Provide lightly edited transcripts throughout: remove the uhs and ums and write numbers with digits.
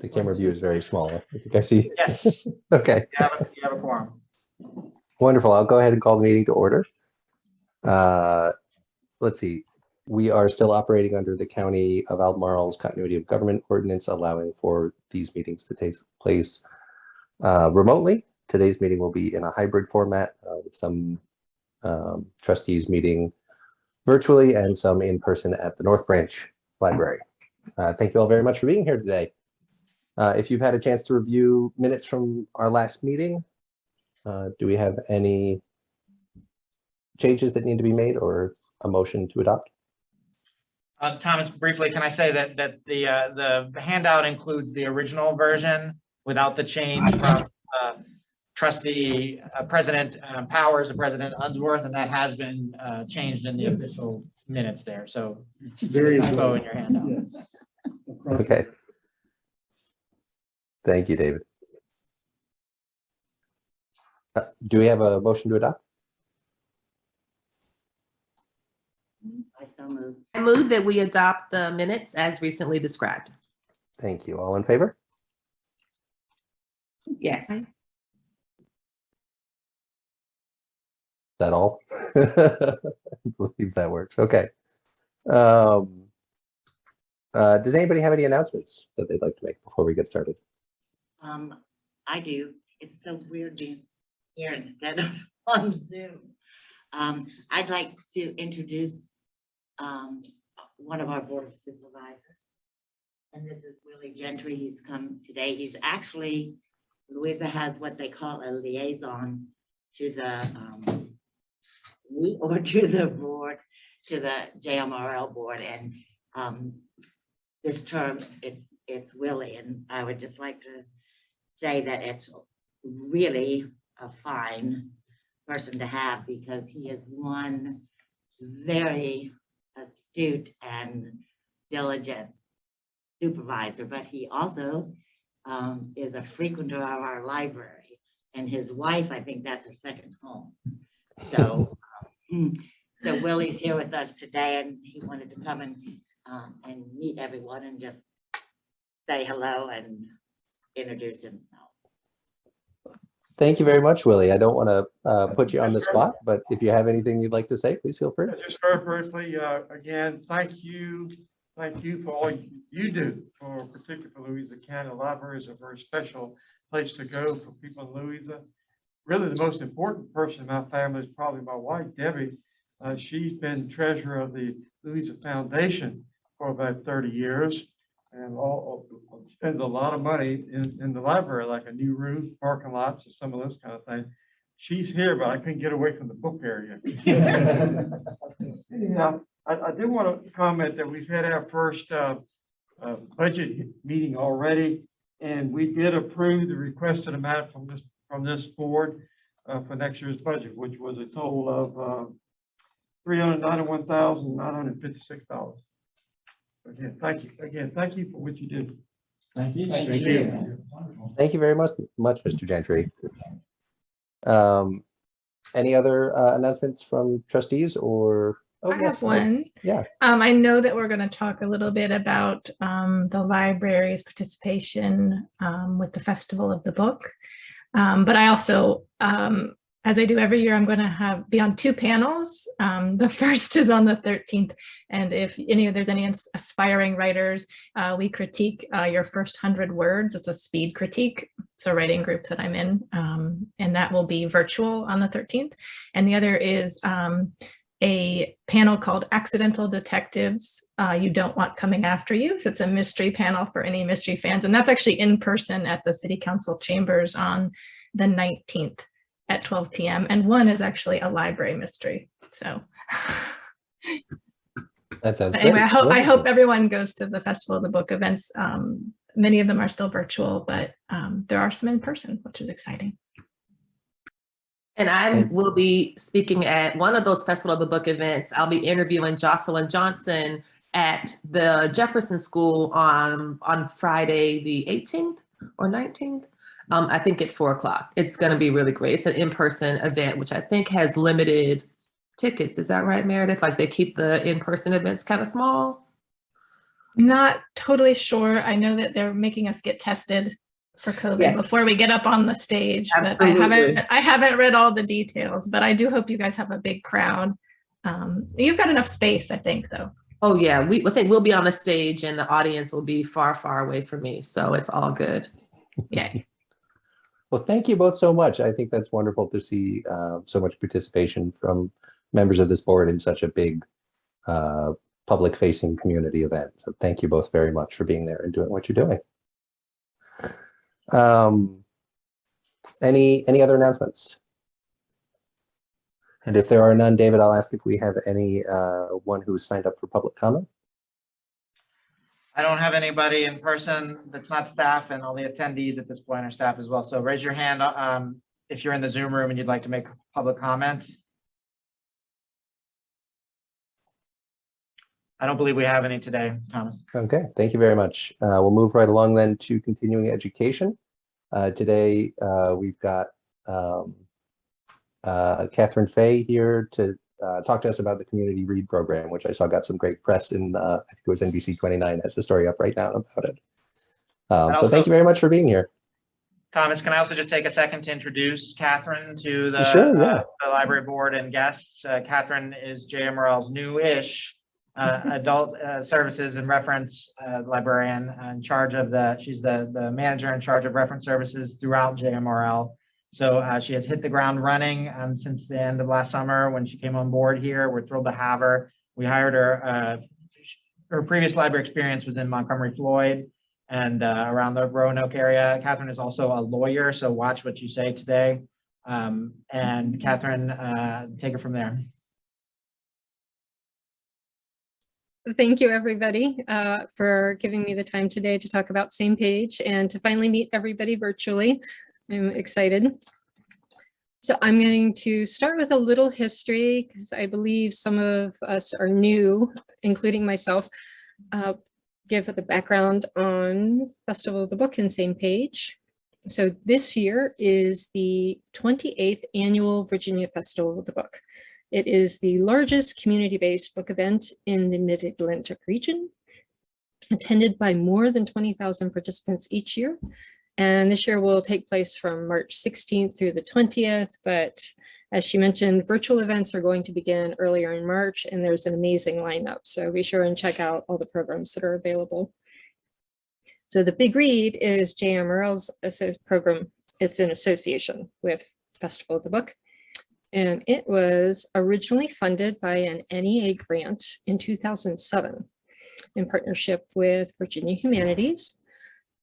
The camera view is very small. I think I see. Yes. Okay. You have a quorum. Wonderful. I'll go ahead and call the meeting to order. Let's see. We are still operating under the County of Albemarle's Continuity of Government Ordinance, allowing for these meetings to take place remotely. Today's meeting will be in a hybrid format with some trustees meeting virtually and some in person at the North Branch Library. Thank you all very much for being here today. If you've had a chance to review minutes from our last meeting, do we have any changes that need to be made or a motion to adopt? Thomas, briefly, can I say that the handout includes the original version without the change from trustee President Powers to President Unsworth, and that has been changed in the official minutes there. So very typo in your handout. Yes. Okay. Thank you, David. Do we have a motion to adopt? I move that we adopt the minutes as recently described. Thank you. All in favor? Yes. Is that all? I believe that works. Okay. Does anybody have any announcements that they'd like to make before we get started? I do. It's so weird being here instead of on Zoom. I'd like to introduce one of our Board of Supervisors. And this is Willie Gentry. He's come today. He's actually, Louisa has what they call a liaison to the to the board, to the JMRL board. And this term, it's Willie. And I would just like to say that it's really a fine person to have, because he is one very astute and diligent supervisor, but he also is a frequenter of our library, and his wife, I think that's her second home. So so Willie's here with us today, and he wanted to come and meet everyone and just say hello and introduce himself. Thank you very much, Willie. I don't want to put you on the spot, but if you have anything you'd like to say, please feel free. Just very briefly, again, thank you for all you do for particularly for Louisa County. The library is a very special place to go for people in Louisa. Really, the most important person in my family is probably my wife, Debbie. She's been treasurer of the Louisa Foundation for about 30 years. And spends a lot of money in the library, like a new roof, parking lots, and some of those kind of things. She's here, but I couldn't get away from the book area. Yeah, I do want to comment that we've had our first budget meeting already, and we did approve the requested amount from this board for next year's budget, which was a total of $391,956. Again, thank you. Again, thank you for what you do. Thank you. Thank you. Thank you very much, Mr. Gentry. Any other announcements from trustees or? Oh, I have one. Yeah. I know that we're going to talk a little bit about the library's participation with the Festival of the Book. But I also, as I do every year, I'm going to be on two panels. The first is on the 13th. And if there's any aspiring writers, we critique your first 100 words. It's a speed critique. It's a writing group that I'm in. And that will be virtual on the 13th. And the other is a panel called Accidental Detectives You Don't Want Coming After You. So it's a mystery panel for any mystery fans. And that's actually in person at the City Council chambers on the 19th. At 12 p.m. and one is actually a library mystery. So that sounds anyway, great. I hope everyone goes to the Festival of the Book events. Many of them are still virtual, but there are some in person, which is exciting. And I will be speaking at one of those Festival of the Book events. I'll be interviewing Jocelyn Johnson at the Jefferson School on Friday, the 18th or 19th. I think at 4 o'clock. It's going to be really great. It's an in-person event, which I think has limited tickets. Is that right, Meredith? Like they keep the in-person events kind of small? Not totally sure. I know that they're making us get tested for COVID Yes. before we get up on the stage, but Absolutely. I haven't read all the details, but I do hope you guys have a big crowd. You've got enough space, I think, though. Oh yeah, I think we'll be on the stage and the audience will be far, far away from me. So it's all good. Yay. Well, thank you both so much. I think that's wonderful to see so much participation from members of this board in such a big public-facing community event. So thank you both very much for being there and doing what you're doing. Any other announcements? And if there are none, David, I'll ask if we have anyone who signed up for public comment. I don't have anybody in person that's not staff, and all the attendees at this point are staff as well. So raise your hand if you're in the Zoom room and you'd like to make public comment. I don't believe we have any today, Thomas. Okay, thank you very much. We'll move right along then to continuing education. Today, we've got Catherine Fay here to talk to us about the Community Read program, which I saw got some great press in, I think it was NBC 29 has the story up right now about it. So thank you very much for being here. Thomas, can I also just take a second to introduce Catherine to the, Sure, yeah. the library board and guests? Catherine is JMRL's new-ish adult services and reference librarian in charge of she's the manager in charge of reference services throughout JMRL. So she has hit the ground running since the end of last summer when she came on board here. We're thrilled to have her. We hired her. Her previous library experience was in Montgomery Floyd and around the Roanoke area. Catherine is also a lawyer, so watch what you say today. And Catherine, take it from there. Thank you, everybody, for giving me the time today to talk about Same Page and to finally meet everybody virtually. I'm excited. So I'm going to start with a little history because I believe some of us are new, including myself. Give the background on Festival of the Book and Same Page. So this year is the 28th annual Virginia Festival of the Book. It is the largest community-based book event in the Mid-Atlantic region, attended by more than 20,000 participants each year. And this year will take place from March 16th through the 20th. But as she mentioned, virtual events are going to begin earlier in March, and there's an amazing lineup. So be sure and check out all the programs that are available. So the Big Read is JMRL's program. It's an association with Festival of the Book. And it was originally funded by an NEA grant in 2007 in partnership with Virginia Humanities.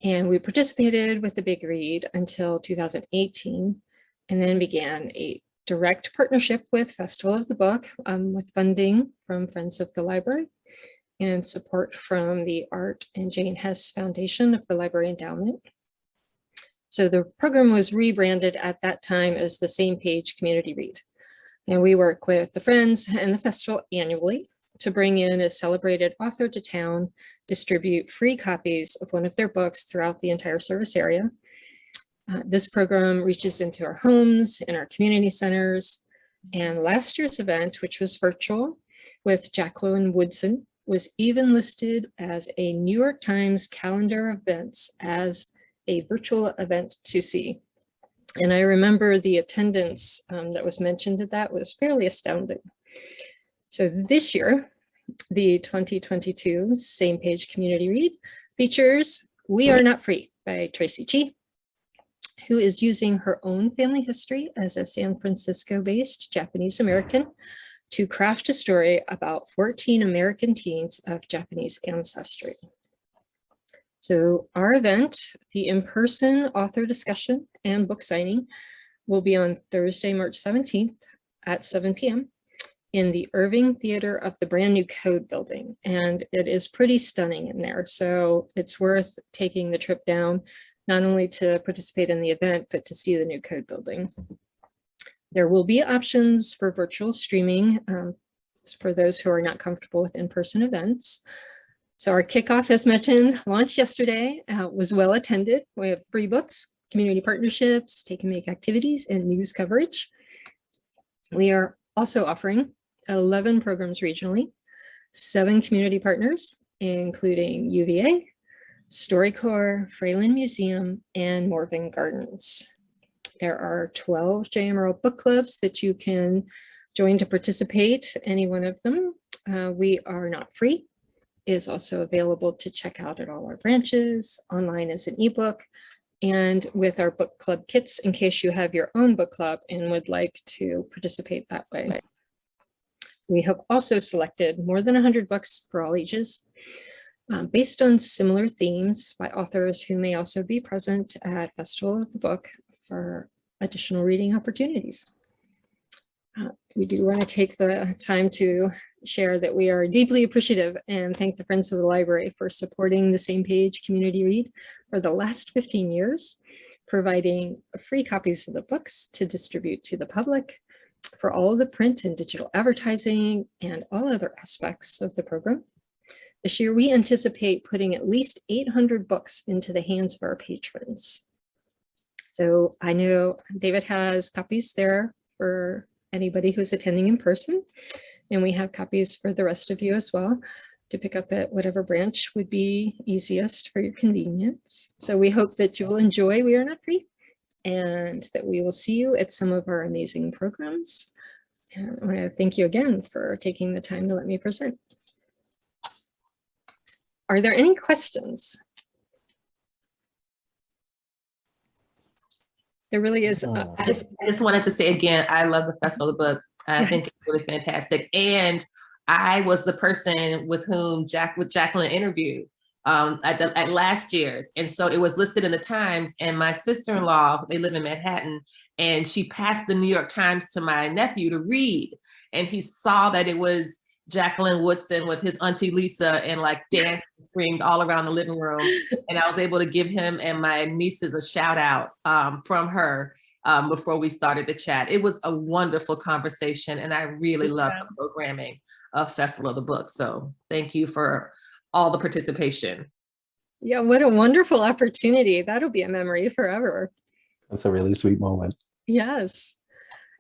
And we participated with the Big Read until 2018, and then began a direct partnership with Festival of the Book with funding from Friends of the Library and support from the Art and Jane Hess Foundation of the Library Endowment. So the program was rebranded at that time as the Same Page Community Read. And we work with the Friends and the festival annually to bring in a celebrated author to town, distribute free copies of one of their books throughout the entire service area. This program reaches into our homes and our community centers. And last year's event, which was virtual with Jacqueline Woodson, was even listed as a New York Times calendar of events as a virtual event to see. And I remember the attendance that was mentioned at that was fairly astounding. So this year, the 2022 Same Page Community Read features We Are Not Free by Tracy Chee, who is using her own family history as a San Francisco-based Japanese American to craft a story about 14 American teens of Japanese ancestry. So our event, the in-person author discussion and book signing, will be on Thursday, March 17th at 7 p.m. in the Irving Theater of the brand new Code building. And it is pretty stunning in there. So it's worth taking the trip down, not only to participate in the event, but to see the new Code building. There will be options for virtual streaming for those who are not comfortable with in-person events. So our kickoff, as mentioned, launched yesterday, was well attended. We have free books, community partnerships, take and make activities, and news coverage. We are also offering 11 programs regionally, 7 community partners, including UVA, StoryCorps, Fralin Museum, and Morgan Gardens. There are 12 JMRL book clubs that you can join to participate, any one of them. We are not free. It is also available to check out at all our branches, online as an ebook, and with our book club kits in case you have your own book club and would like to participate that way. We have also selected more than 100 books for all ages based on similar themes by authors who may also be present at Festival of the Book for additional reading opportunities. We do want to take the time to share that we are deeply appreciative and thank the Friends of the Library for supporting the Same Page Community Read for the last 15 years, providing free copies of the books to distribute to the public for all of the print and digital advertising and all other aspects of the program. This year, we anticipate putting at least 800 books into the hands of our patrons. So I know David has copies there for anybody who's attending in person, and we have copies for the rest of you as well to pick up at whatever branch would be easiest for your convenience. So we hope that you will enjoy We Are Not Free and that we will see you at some of our amazing programs. And I want to thank you again for taking the time to let me present. Are there any questions? There really is. I just wanted to say again, I love the Festival of the Book. I think it's really fantastic. And I was the person with whom Jacqueline interviewed at last year's. And so it was listed in the Times, and my sister-in-law, they live in Manhattan, and she passed the New York Times to my nephew to read. And he saw that it was Jacqueline Woodson with his auntie Lisa and like danced and screamed all around the living room. And I was able to give him and my nieces a shout out from her before we started the chat. It was a wonderful conversation, and I really love the programming of Festival of the Book. So thank you for all the participation. Yeah, what a wonderful opportunity. That'll be a memory forever. That's a really sweet moment. Yes.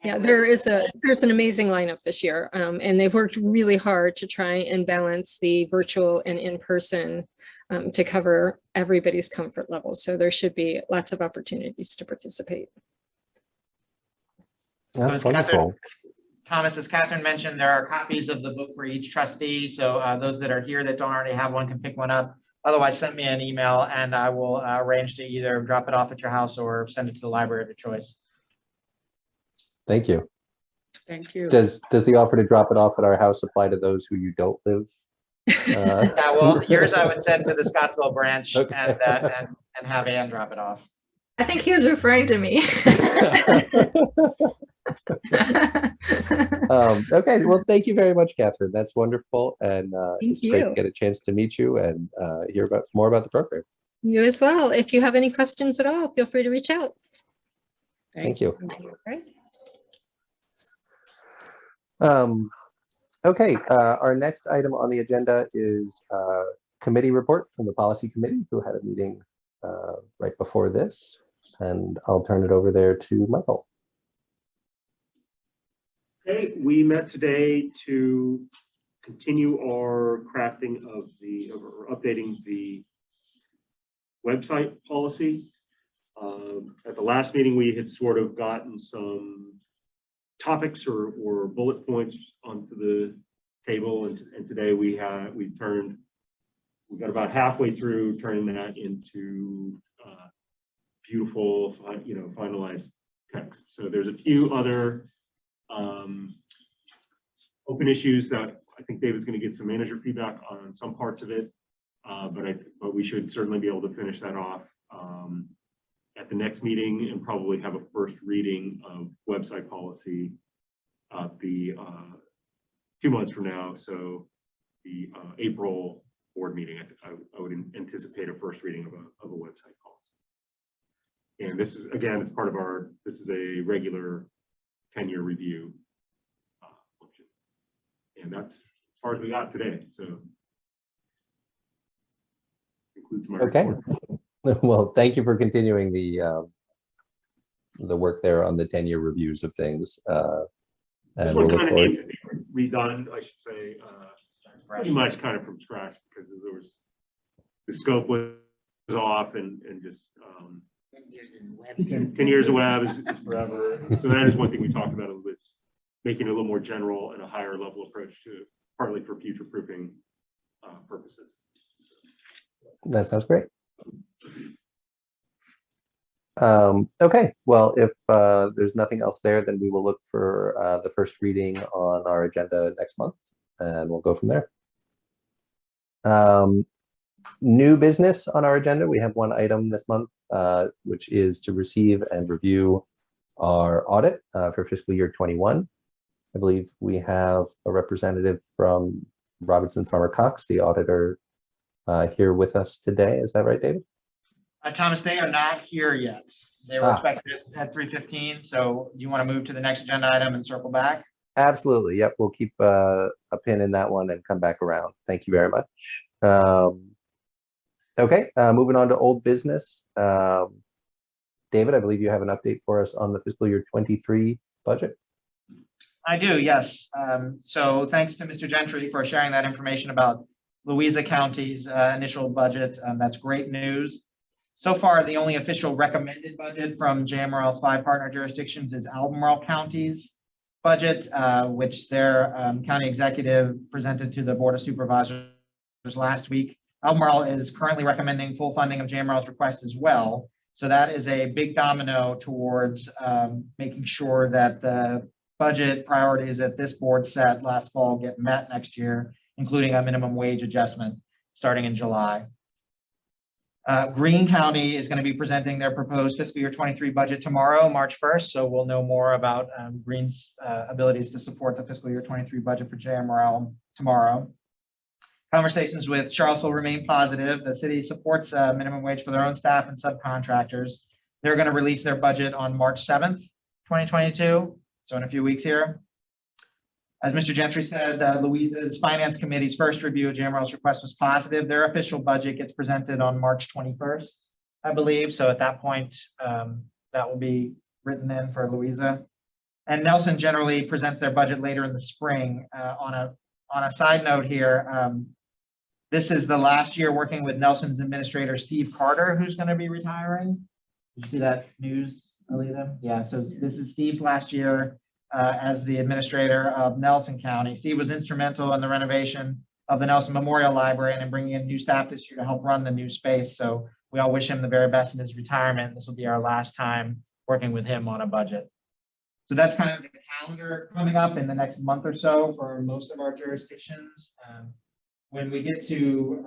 Yeah, there's an amazing lineup this year, and they've worked really hard to try and balance the virtual and in-person to cover everybody's comfort level. So there should be lots of opportunities to participate. That's wonderful. Thomas, as Catherine mentioned, there are copies of the book for each trustee. So those that are here that don't already have one can pick one up. Otherwise, send me an email and I will arrange to either drop it off at your house or send it to the library of your choice. Thank you. Thank you. Does the offer to drop it off at our house apply to those who you don't live? Yeah, well, yours I would send to the Scottsville branch Okay. and have Ann drop it off. I think he was referring to me. Okay, well, thank you very much, Catherine. That's wonderful, and Thank it's great to you. get a chance to meet you and hear more about the program. You as well. If you have any questions at all, feel free to reach out. Thank you. All right. Okay, our next item on the agenda is committee report from the policy committee, who had a meeting right before this, and I'll turn it over there to Michael. Okay, we met today to continue our crafting of or updating the website policy. At the last meeting, we had sort of gotten some topics or bullet points onto the table, and today we got about halfway through turning that into beautiful, finalized text. So there's a few other open issues that I think David's going to get some manager feedback on some parts of it, but we should certainly be able to finish that off at the next meeting and probably have a first reading of website policy the 2 months from now. So the April board meeting, I would anticipate a first reading of a website policy. And this is, again, it's part of this is a regular 10-year review function. And that's as far as we got today. So concludes my report. Well, thank you for continuing the work there on the 10-year reviews of things. This And one we'll look kind of forward. needs to be redone, I should say. fresh. pretty much kind of from scratch because there was, the scope was off and just, 10 years in web. 10 years of web is forever. So that is one thing we talked about a little bit, making it a little more general and a higher level approach to, partly for future proofing purposes. That sounds great. Okay, well, if there's nothing else there, then we will look for the first reading on our agenda next month, and we'll go from there. New business on our agenda. We have one item this month, which is to receive and review our audit for fiscal year 21. I believe we have a representative from Robinson Farmer Cox, the auditor, here with us today. Is that right, David? Thomas, they are not here yet. They were expected at 3:15. So do you want to move to the next agenda item and circle back? Absolutely. Yep. We'll keep a pin in that one and come back around. Thank you very much. Okay, moving on to old business. David, I believe you have an update for us on the fiscal year 23 budget. I do, yes. So thanks to Mr. Gentry for sharing that information about Louisa County's initial budget. That's great news. So far, the only official recommended budget from JMRL's 5 partner jurisdictions is Albemarle County's budget, which their county executive presented to the Board of Supervisors last week. Albemarle is currently recommending full funding of JMRL's request as well. So that is a big domino towards making sure that the budget priorities that this board set last fall get met next year, including a minimum wage adjustment starting in July. Greene County is going to be presenting their proposed fiscal year 23 budget tomorrow, March 1st. So we'll know more about Greene's abilities to support the fiscal year 23 budget for JMRL tomorrow. Conversations with Charlottesville remain positive. The city supports minimum wage for their own staff and subcontractors. They're going to release their budget on March 7th, 2022. So in a few weeks here. As Mr. Gentry said, Louisa's Finance Committee's first review of JMRL's request was positive. Their official budget gets presented on March 21st, I believe. So at that point, that will be written in for Louisa. And Nelson generally presents their budget later in the spring. On a side note here, this is the last year working with Nelson's administrator, Steve Carter, who's going to be retiring. Did you see that news, Alita? Yeah, so this is Steve's last year as the administrator of Nelson County. Steve was instrumental in the renovation of the Nelson Memorial Library and in bringing in new staff this year to help run the new space. So we all wish him the very best in his retirement. This will be our last time working with him on a budget. So that's kind of the calendar coming up in the next month or so for most of our jurisdictions. When we get to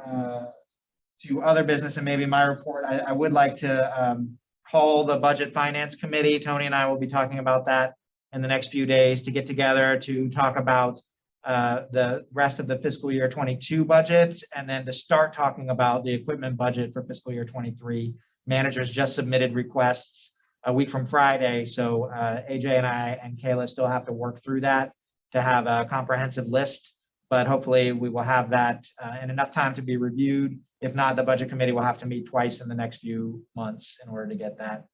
other business and maybe my report, I would like to call the Budget Finance Committee. Tony and I will be talking about that in the next few days to get together to talk about the rest of the fiscal year 22 budget, and then to start talking about the equipment budget for fiscal year 23. Managers just submitted requests a week from Friday, so AJ and I and Kayla still have to work through that to have a comprehensive list, but hopefully we will have that in enough time to be reviewed. If not, the Budget Committee will have to meet twice in the next few months in order to get that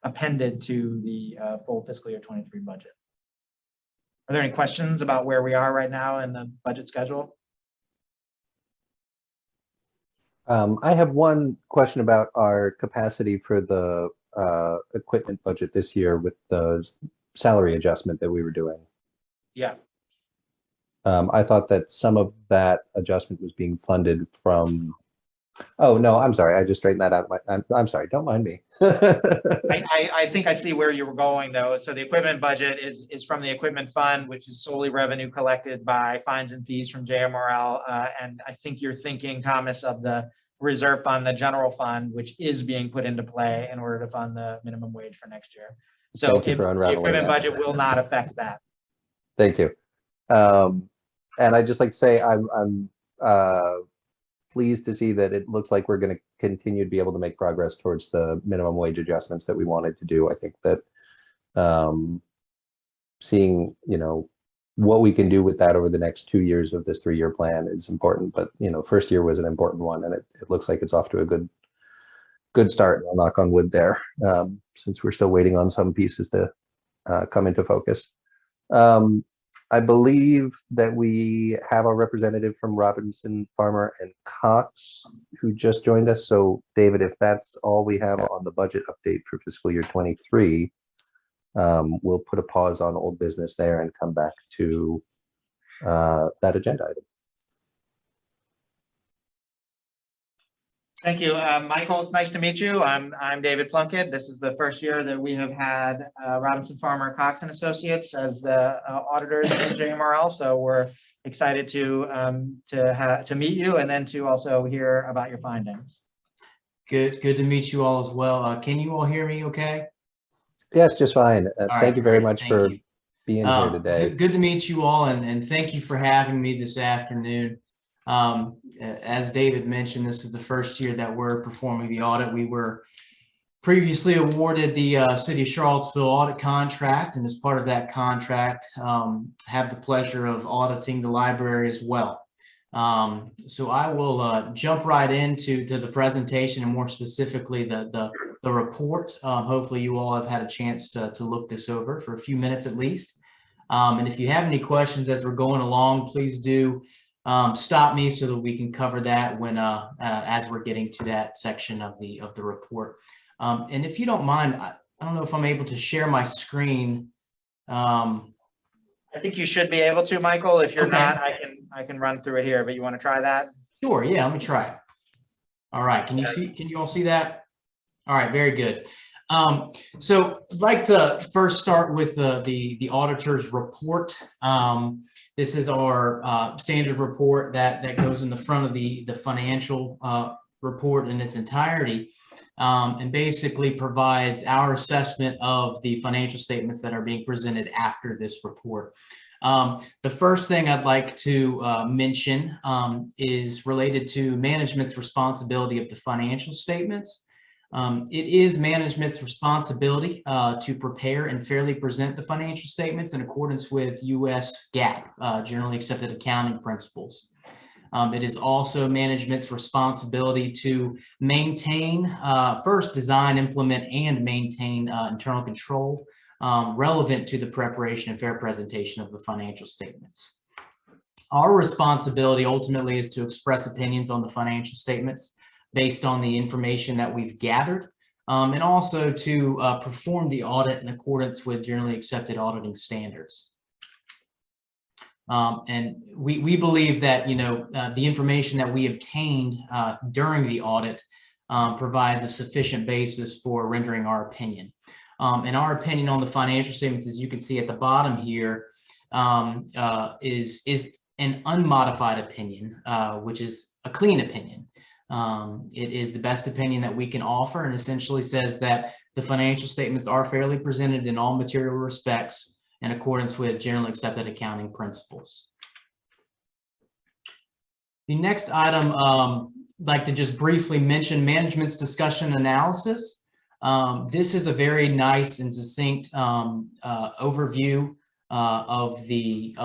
appended to the full fiscal year 23 budget. Are there any questions about where we are right now in the budget schedule? I have one question about our capacity for the equipment budget this year with the salary adjustment that we were doing. Yeah. I thought that some of that adjustment was being funded from. Oh no, I'm sorry. I just straightened that out. I'm sorry. Don't mind me. I think I see where you were going though. So the equipment budget is from the equipment fund, which is solely revenue collected by fines and fees from JMRL. And I think you're thinking, Thomas, of the reserve fund, the general fund, which is being put into play in order to fund the minimum wage for next year. So Thank you for unraveling the equipment that. budget will not affect that. Thank you. And I'd just like to say I'm pleased to see that it looks like we're going to continue to be able to make progress towards the minimum wage adjustments that we wanted to do. I think that seeing, what we can do with that over the next 2 years of this 3-year plan is important. But, first year was an important one, and it looks like it's off to a good start. I'll knock on wood there, since we're still waiting on some pieces to come into focus. I believe that we have our representative from Robinson, Farmer, and Cox who just joined us. So, David, if that's all we have on the budget update for fiscal year 23, we'll put a pause on old business there and come back to that agenda item. Thank you, Michael. It's nice to meet you. I'm David Plunkett. This is the first year that we have had Robinson Farmer Cox and Associates as the auditors in JMRL. So we're excited to meet you and then to also hear about your findings. Good to meet you all as well. Can you all hear me okay? Yes, just fine. right, Thank you very great. much Thank for you. being here today. Good to meet you all, and thank you for having me this afternoon. As David mentioned, this is the first year that we're performing the audit. We were previously awarded the City of Charlottesville audit contract, and as part of that contract, have the pleasure of auditing the library as well. So I will jump right into the presentation, and more specifically the report. Hopefully you all have had a chance to look this over for a few minutes at least. And if you have any questions as we're going along, please do stop me so that we can cover that when as we're getting to that section of the report. And if you don't mind, I don't know if I'm able to share my screen. I think you should be able to, Michael. If you're Okay. not, I can run through it here, but you want to try that? Sure, yeah, let me try it. All right, can you all see that? All right, very good. So I'd like to first start with the auditor's report. This is our standard report that goes in the front of the financial report in its entirety, and basically provides our assessment of the financial statements that are being presented after this report. The first thing I'd like to mention is related to management's responsibility of the financial statements. It is management's responsibility to prepare and fairly present the financial statements in accordance with U.S. GAAP, generally accepted accounting principles. It is also management's responsibility to maintain, first design, implement, and maintain internal control relevant to the preparation and fair presentation of the financial statements. Our responsibility ultimately is to express opinions on the financial statements based on the information that we've gathered, and also to perform the audit in accordance with generally accepted auditing standards. And we believe that, the information that we obtained during the audit provides a sufficient basis for rendering our opinion. And our opinion on the financial statements, as you can see at the bottom here, is an unmodified opinion, which is a clean opinion. It is the best opinion that we can offer, and essentially says that the financial statements are fairly presented in all material respects in accordance with generally accepted accounting principles. The next item, I'd like to just briefly mention management's discussion analysis. This is a very nice and succinct overview of the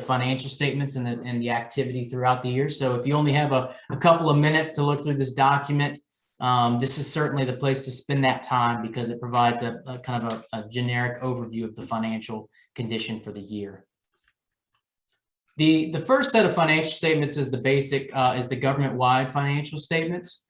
financial statements and the activity throughout the year. So if you only have a couple of minutes to look through this document, this is certainly the place to spend that time, because it provides a kind of a generic overview of the financial condition for the year. The first set of financial statements is the basic, is the government-wide financial statements.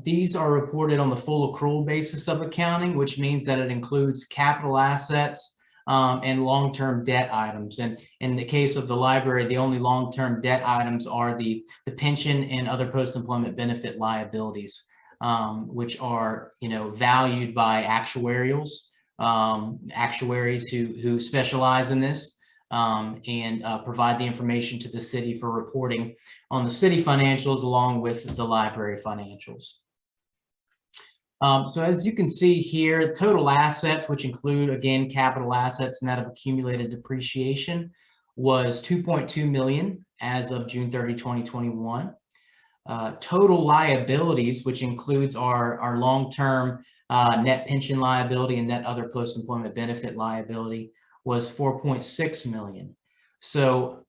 These are reported on the full accrual basis of accounting, which means that it includes capital assets and long-term debt items. And in the case of the library, the only long-term debt items are the pension and other post-employment benefit liabilities, which are, valued by actuaries who specialize in this, and provide the information to the city for reporting on the city financials along with the library financials. So as you can see here, total assets, which include, again, capital assets and that of accumulated depreciation, was $2.2 million as of June 30, 2021. Total liabilities, which includes our long-term net pension liability and net other post-employment benefit liability, was $4.6 million. So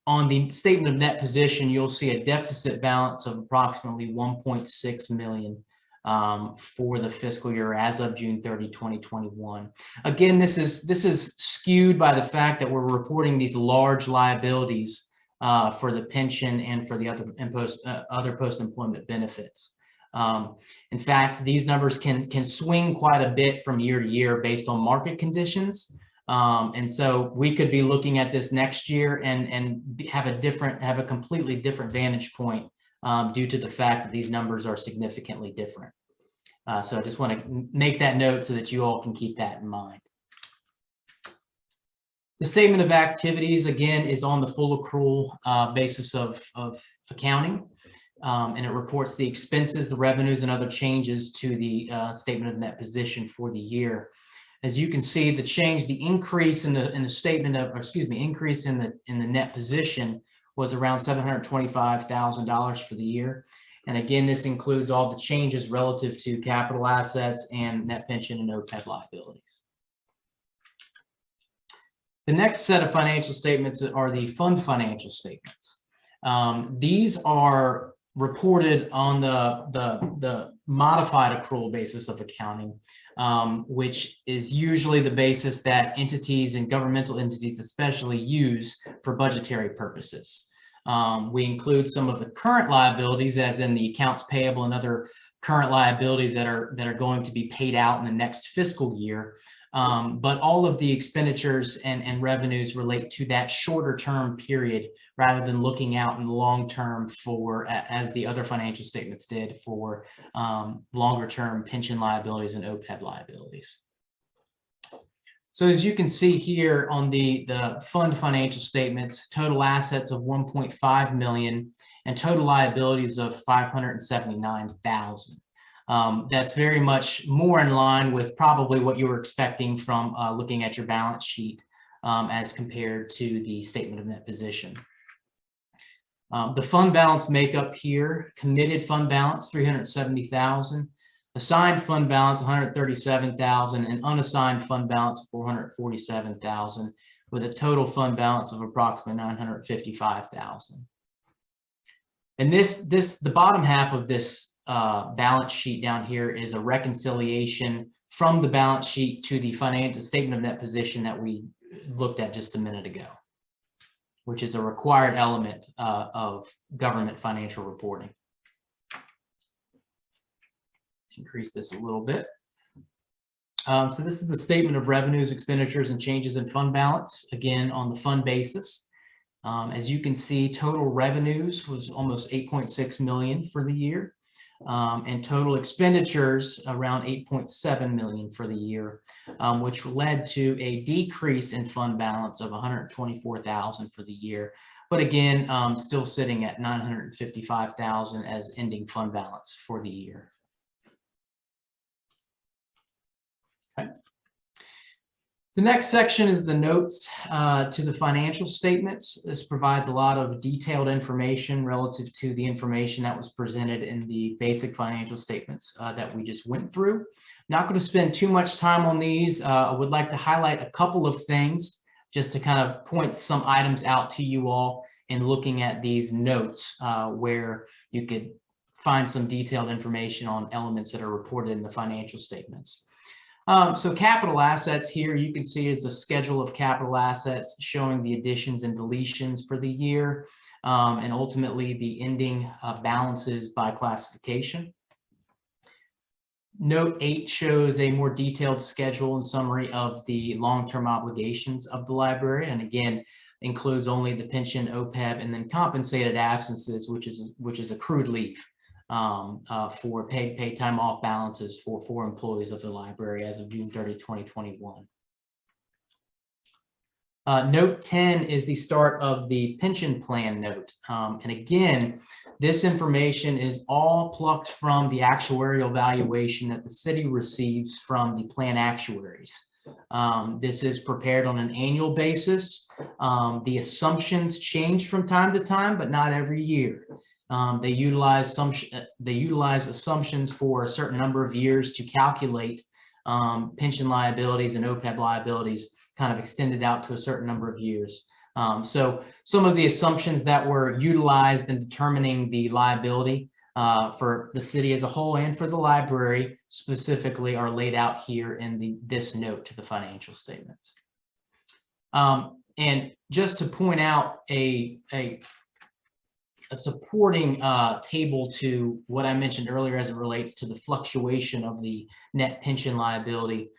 on the statement of net position, you'll see a deficit balance of approximately $1.6 million for the fiscal year as of June 30, 2021. Again, this is skewed by the fact that we're reporting these large liabilities for the pension and for the other post-employment benefits. In fact, these numbers can swing quite a bit from year to year based on market conditions. And so we could be looking at this next year and have a completely different vantage point due to the fact that these numbers are significantly different. So I just want to make that note so that you all can keep that in mind. The statement of activities, again, is on the full accrual basis of accounting, and it reports the expenses, the revenues, and other changes to the statement of net position for the year. As you can see, the change, the increase in the statement of, or excuse me, increase in the net position was around $725,000 for the year. And again, this includes all the changes relative to capital assets and net pension and OPEB liabilities. The next set of financial statements are the fund financial statements. These are reported on the modified accrual basis of accounting, which is usually the basis that entities and governmental entities especially use for budgetary purposes. We include some of the current liabilities, as in the accounts payable and other current liabilities that are going to be paid out in the next fiscal year. But all of the expenditures and revenues relate to that shorter term period rather than looking out in the long term for, as the other financial statements did, for longer term pension liabilities and OPEB liabilities. So as you can see here on the fund financial statements, total assets of 1.5 million and total liabilities of 579,000. That's very much more in line with probably what you were expecting from looking at your balance sheet as compared to the statement of net position. The fund balance makeup here: committed fund balance 370,000, assigned fund balance 137,000, and unassigned fund balance 447,000, with a total fund balance of approximately 955,000. And the bottom half of this balance sheet down here is a reconciliation from the balance sheet to the financial statement of net position that we looked at just a minute ago, which is a required element of government financial reporting. Increase this a little bit. So this is the statement of revenues, expenditures, and changes in fund balance, again on the fund basis. As you can see, total revenues was almost 8.6 million for the year, and total expenditures around 8.7 million for the year, which led to a decrease in fund balance of 124,000 for the year. But again, still sitting at 955,000 as ending fund balance for the year. Okay. The next section is the notes to the financial statements. This provides a lot of detailed information relative to the information that was presented in the basic financial statements that we just went through. Not going to spend too much time on these. I would like to highlight a couple of things just to kind of point some items out to you all in looking at these notes where you could find some detailed information on elements that are reported in the financial statements. So capital assets here, you can see it's a schedule of capital assets showing the additions and deletions for the year, and ultimately the ending balances by classification. Note 8 shows a more detailed schedule and summary of the long-term obligations of the library, and again includes only the pension, OPEB, and then compensated absences, which is accrued leave. For paid time off balances for employees of the library as of June 30, 2021. Note 10 is the start of the pension plan note. And again, this information is all plucked from the actuarial valuation that the city receives from the plan actuaries. This is prepared on an annual basis. The assumptions change from time to time, but not every year. They utilize assumptions for a certain number of years to calculate pension liabilities and OPEB liabilities, kind of extended out to a certain number of years. So some of the assumptions that were utilized in determining the liability for the city as a whole and for the library specifically are laid out here in this note to the financial statements. And just to point out a supporting table to what I mentioned earlier as it relates to the fluctuation of the net pension liability.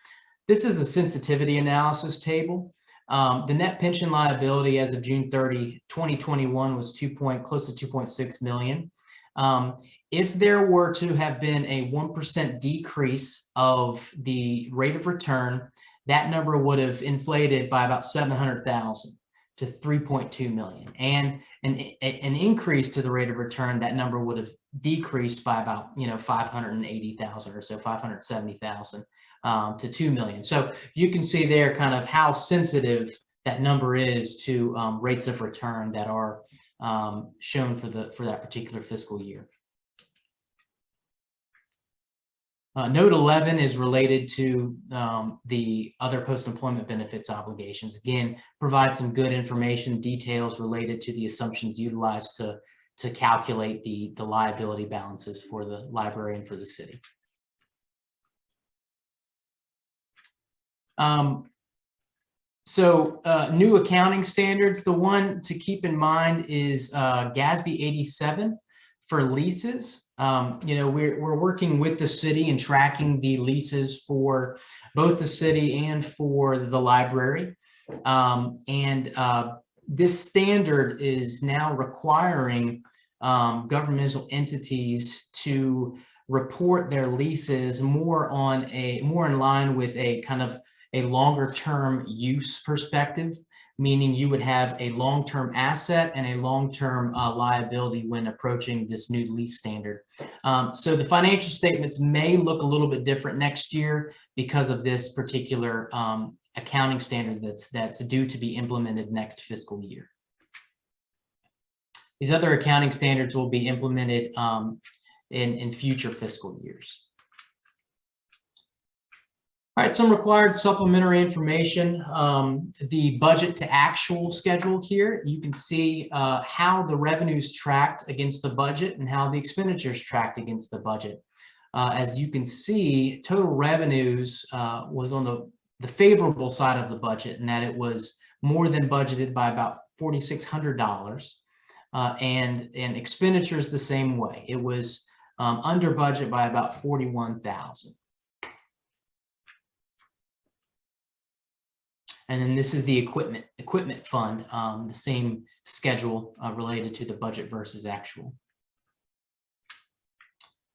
This is a sensitivity analysis table. The net pension liability as of June 30, 2021 was close to 2.6 million. If there were to have been a 1% decrease of the rate of return, that number would have inflated by about 700,000 to 3.2 million. And an increase to the rate of return, that number would have decreased by about 580,000 or so, 570,000 to 2 million. So you can see there kind of how sensitive that number is to rates of return that are shown for that particular fiscal year. Note 11 is related to the other post-employment benefits obligations. Again, provides some good information, details related to the assumptions utilized to calculate the liability balances for the library and for the city. New accounting standards. The one to keep in mind is GASB 87 for leases. We're working with the city and tracking the leases for both the city and for the library. This standard is now requiring governmental entities to report their leases more in line with a kind of a longer term use perspective, meaning you would have a long-term asset and a long-term liability when approaching this new lease standard. So the financial statements may look a little bit different next year because of this particular accounting standard that's due to be implemented next fiscal year. These other accounting standards will be implemented in future fiscal years. All right, some required supplementary information. The budget to actual schedule here, you can see how the revenues tracked against the budget and how the expenditures tracked against the budget. As you can see, total revenues was on the favorable side of the budget, and that it was more than budgeted by about $4,600. And expenditures the same way. It was under budget by about $41,000. And then this is the equipment fund, the same schedule related to the budget versus actual.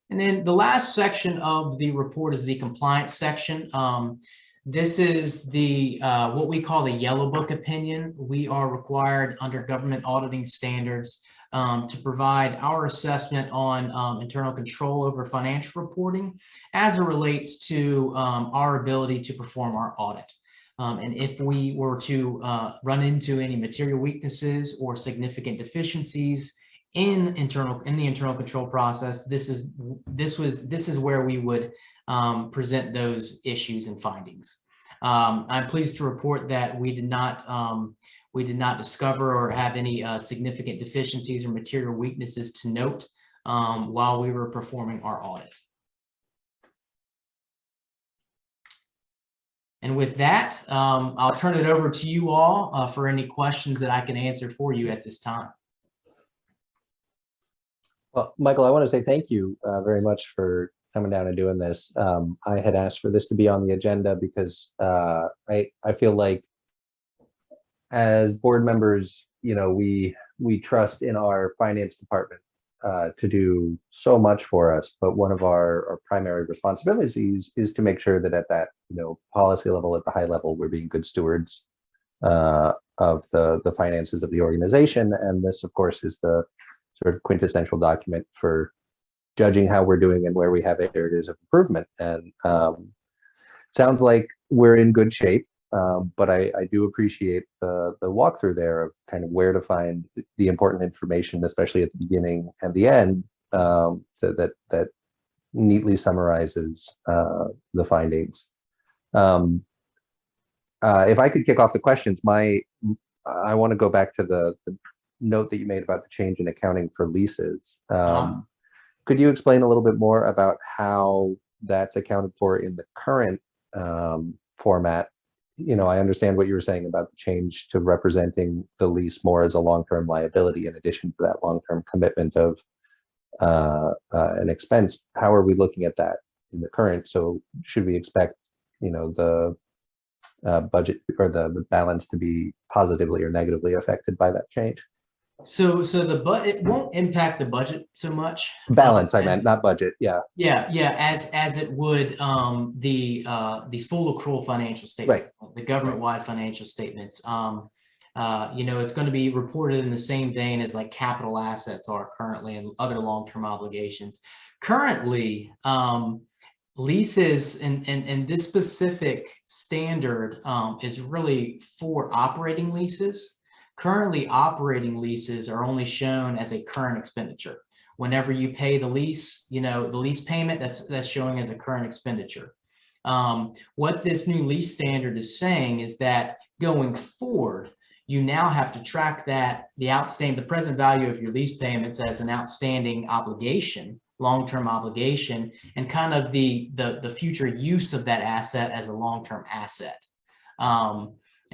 And then the last section of the report is the compliance section. This is the what we call the yellow book opinion. We are required under government auditing standards to provide our assessment on internal control over financial reporting as it relates to our ability to perform our audit. And if we were to run into any material weaknesses or significant deficiencies in the internal control process, this is where we would present those issues and findings. I'm pleased to report that we did not discover or have any significant deficiencies or material weaknesses to note while we were performing our audit. And with that, I'll turn it over to you all for any questions that I can answer for you at this time. Well, Michael, I want to say thank you very much for coming down and doing this. I had asked for this to be on the agenda because I feel like as board members, we trust in our finance department to do so much for us, but one of our primary responsibilities is to make sure that at that policy level, at the high level, we're being good stewards of the finances of the organization. And this, of course, is the sort of quintessential document for judging how we're doing and where we have areas of improvement. And sounds like we're in good shape, but I do appreciate the walkthrough there of kind of where to find the important information, especially at the beginning and the end, so that neatly summarizes the findings. If I could kick off the questions, I want to go back to the note that you made about the change in accounting for leases. Could you explain a little bit more about how that's accounted for in the current format? You know, I understand what you were saying about the change to representing the lease more as a long-term liability in addition to that long-term commitment of an expense. How are we looking at that in the current? So should we expect, you know, the budget or the balance to be positively or negatively affected by that change? So it won't impact the budget so much. Balance, I meant, not budget. Yeah. Yeah, as it would the full accrual financial statements, the government-wide financial statements. You know, it's going to be reported in the same vein as like capital assets are currently and other long-term obligations. Currently, leases and this specific standard is really for operating leases. Currently, operating leases are only shown as a current expenditure. Whenever you pay the lease, you know, the lease payment, that's showing as a current expenditure. What this new lease standard is saying is that going forward, you now have to track that the present value of your lease payments as an outstanding obligation, long-term obligation, and kind of the future use of that asset as a long-term asset.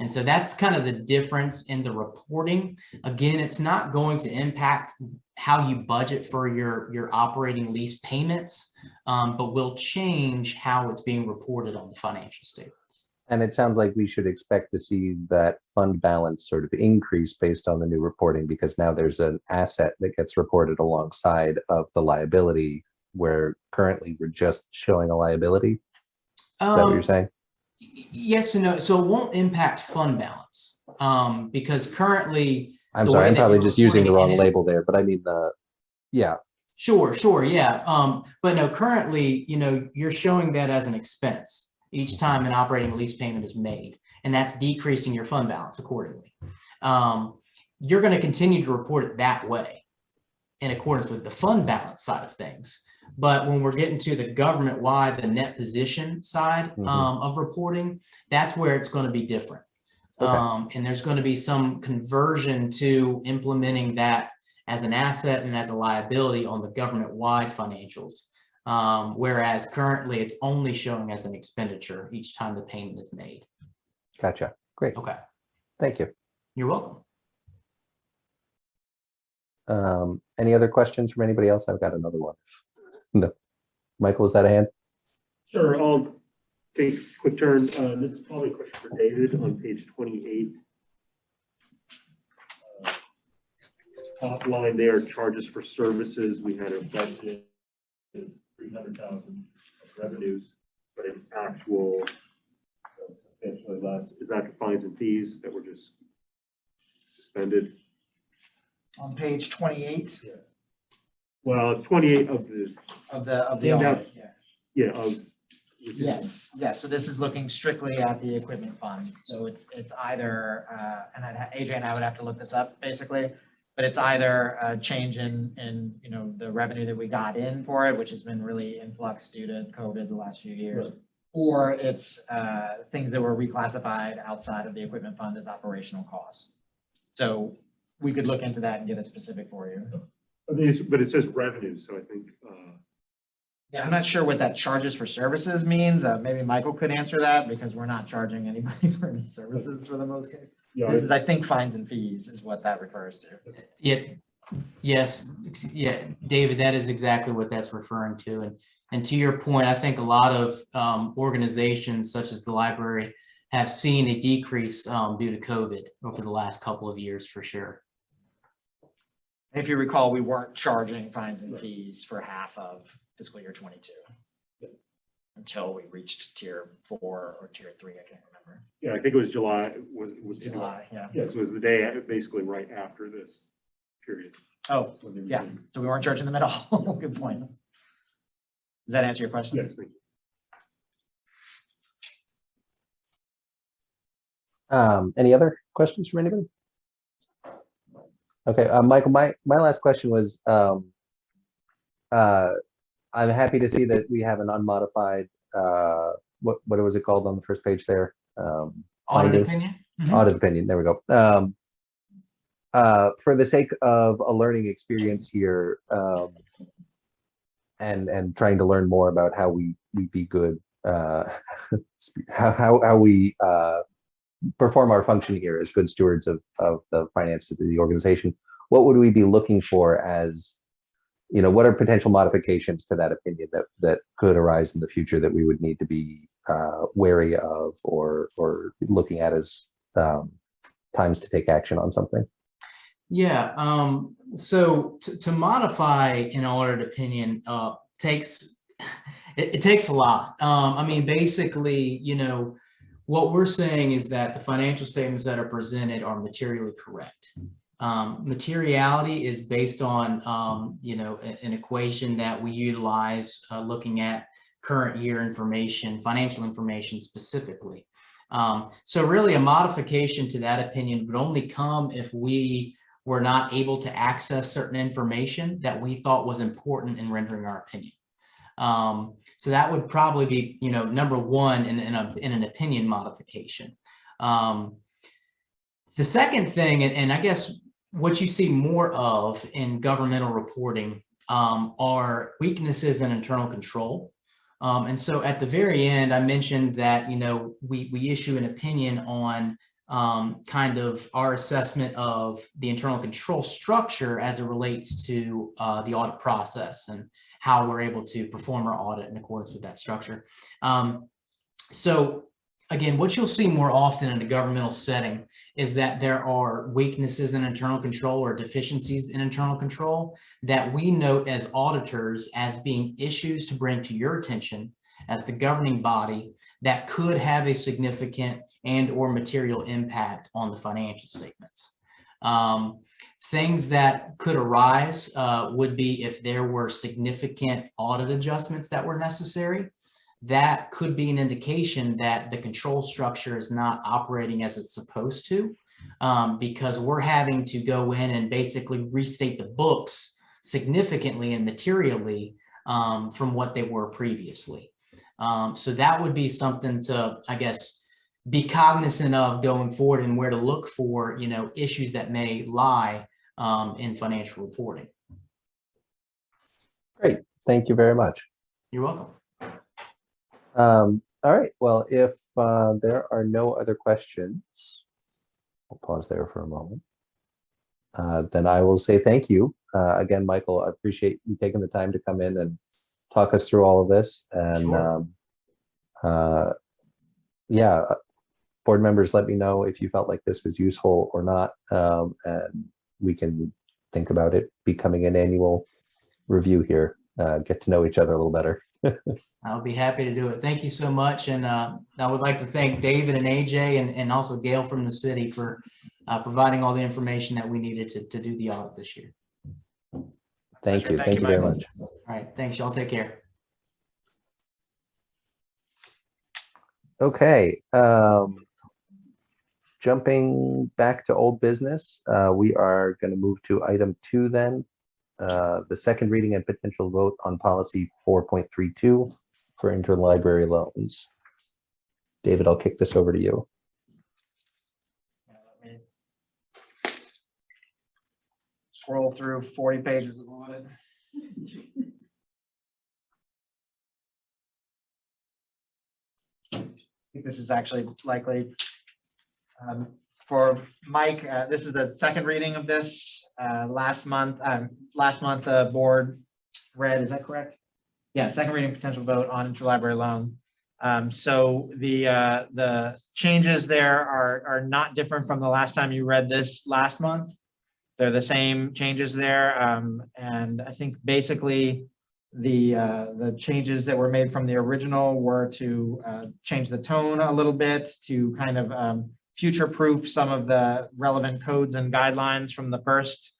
And so that's kind of the difference in the reporting. Again, it's not going to impact how you budget for your operating lease payments, but will change how it's being reported on the financial statements. And it sounds like we should expect to see that fund balance sort of increase based on the new reporting, because now there's an asset that gets reported alongside of the liability, where currently we're just showing a liability. Is that what you're saying? Yes and no. So it won't impact fund balance because currently. I'm sorry, I'm probably just using the wrong label there, but I mean yeah. Sure, yeah. But no, currently, you know, you're showing that as an expense each time an operating lease payment is made, and that's decreasing your fund balance accordingly. You're going to continue to report it that way in accordance with the fund balance side of things. But when we're getting to the government-wide, the net position side of reporting, that's where it's going to be different. Okay. And there's going to be some conversion to implementing that as an asset and as a liability on the government-wide financials. Whereas currently it's only showing as an expenditure each time the payment is made. Gotcha. Great. Okay. Thank you. You're welcome. Any other questions from anybody else? I've got another one. No. Michael, is that a hand? Sure, I'll take a quick turn. This is probably a question for David on page 28. Top line there, charges for services. We had a budget of 300,000 of revenues, but in actual substantially less. Is that the fines and fees that were just suspended? On page 28 Well, 28 of the audit, yes. Yes. So this is looking strictly at the equipment fund. So it's either, and AJ and I would have to look this up basically, but it's either a change in you know, the revenue that we got in for it, which has been really influx due to COVID the last few years, right, or it's things that were reclassified outside of the equipment fund as operational costs. So we could look into that and get a specific for you. But it says revenue, so I think. Yeah, I'm not sure what that charges for services means. Maybe Michael could answer that, because we're not charging anybody for any services for the most case. Yeah, this is, I think, fines and fees is what that refers to. Yes, David, that is exactly what that's referring to. And to your point, I think a lot of organizations such as the library have seen a decrease due to COVID over the last couple of years for sure. If you recall, we weren't charging fines and fees for half of fiscal year 22 until we reached tier 4 or tier 3. I can't remember. Yeah, I think it was July. Was July? Yeah. Yes, it was the day basically right after this period. Oh, yeah. So we weren't charging them at all. Good point. Does that answer your question? Yes, thank you. Any other questions from anybody? Okay, Michael, my last question was, I'm happy to see that we have an unmodified, what was it called on the first page there? Audit opinion? Audit opinion, there we go. For the sake of a learning experience here, and trying to learn more about how we be good, how we perform our function here as good stewards of the finances of the organization. What would we be looking for as, what are potential modifications to that opinion that could arise in the future that we would need to be wary of or looking at as times to take action on something? Yeah, so to modify an audit opinion takes a lot. I mean, basically, what we're saying is that the financial statements that are presented are materially correct. Materiality is based on, an equation that we utilize looking at current year information, financial information specifically. So really a modification to that opinion would only come if we were not able to access certain information that we thought was important in rendering our opinion. So that would probably be, number one in an opinion modification. The second thing, and I guess what you see more of in governmental reporting are weaknesses in internal control. And so at the very end, I mentioned that, we issue an opinion on kind of our assessment of the internal control structure as it relates to the audit process and how we're able to perform our audit in accordance with that structure. So again, what you'll see more often in a governmental setting is that there are weaknesses in internal control or deficiencies in internal control that we note as auditors as being issues to bring to your attention as the governing body that could have a significant and or material impact on the financial statements. Things that could arise would be if there were significant audit adjustments that were necessary. That could be an indication that the control structure is not operating as it's supposed to, because we're having to go in and basically restate the books significantly and materially from what they were previously. So that would be something to, I guess, be cognizant of going forward and where to look for, issues that may lie in financial reporting. Great, thank you very much. You're welcome. All right, well, if there are no other questions, I'll pause there for a moment. Then I will say thank you. Again, Michael, I appreciate you taking the time to come in and talk us through all of this. And Sure. Yeah, board members, let me know if you felt like this was useful or not. And we can think about it becoming an annual review here, get to know each other a little better. I'll be happy to do it. Thank you so much. And I would like to thank David and AJ and also Gail from the city for providing all the information that we needed to do the audit this year. Thank you. Thank you very much. All right. Thanks, y'all. Take care. Okay. Jumping back to old business, we are going to move to item 2 then. The second reading and potential vote on policy 4.32 for interlibrary loans. David, I'll kick this over to you. Let me scroll through 40 pages of audit. I think this is actually likely for Mike. This is the second reading of this. Last month, the board read, is that correct? Yeah, second reading potential vote on interlibrary loan. So the changes there are not different from the last time you read this last month. They're the same changes there. And I think basically the changes that were made from the original were to change the tone a little bit, to kind of future-proof some of the relevant codes and guidelines from the first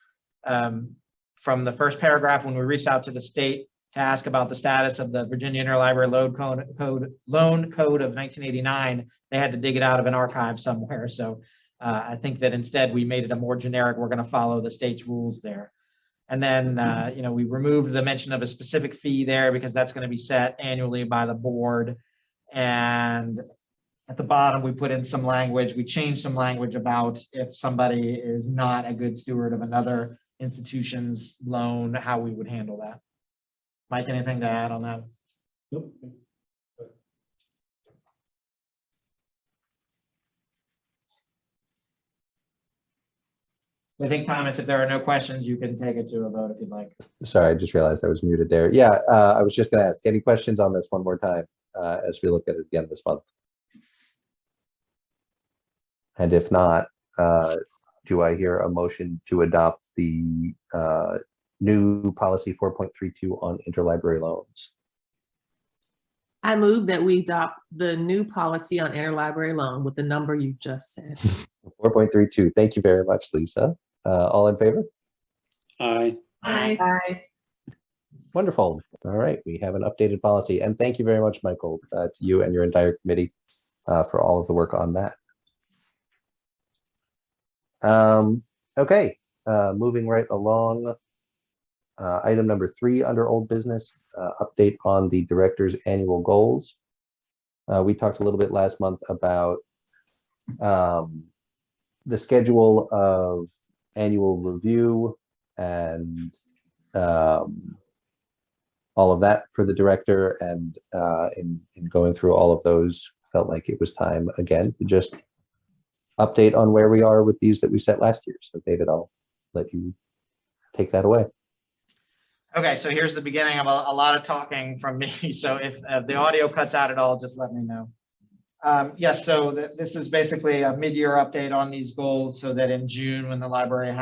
paragraph when we reached out to the state to ask about the status of the Virginia Interlibrary Loan Code of 1989. They had to dig it out of an archive somewhere. So I think that instead we made it a more generic, we're going to follow the state's rules there. And then, we removed the mention of a specific fee there because that's going to be set annually by the board. And at the bottom, we put in some language. We changed some language about if somebody is not a good steward of another institution's loan, how we would handle that. Mike, anything to add on that? Nope. I think, Thomas, if there are no questions, you can take it to a vote if you'd like. Sorry, I just realized I was muted there. Yeah, I was just going to ask, any questions on this one more time as we look at it again this month? And if not, do I hear a motion to adopt the new policy 4.32 on interlibrary loans? I move that we adopt the new policy on interlibrary loan with the number you just said. 4.32. Thank you very much, Lisa. All in favor? Aye. Aye. Wonderful. All right, we have an updated policy. And thank you very much, Michael, to you and your entire committee for all of the work on that. Okay, moving right along. Item number 3 under old business, update on the director's annual goals. We talked a little bit last month about the schedule of annual review and all of that for the director, and in going through all of those, felt like it was time again to just update on where we are with these that we set last year. So David, I'll let you take that away. Okay, so here's the beginning of a lot of talking from me. So if the audio cuts out at all, just let me know. Yes, so this is basically a mid-year update on these goals, so that in June, when the library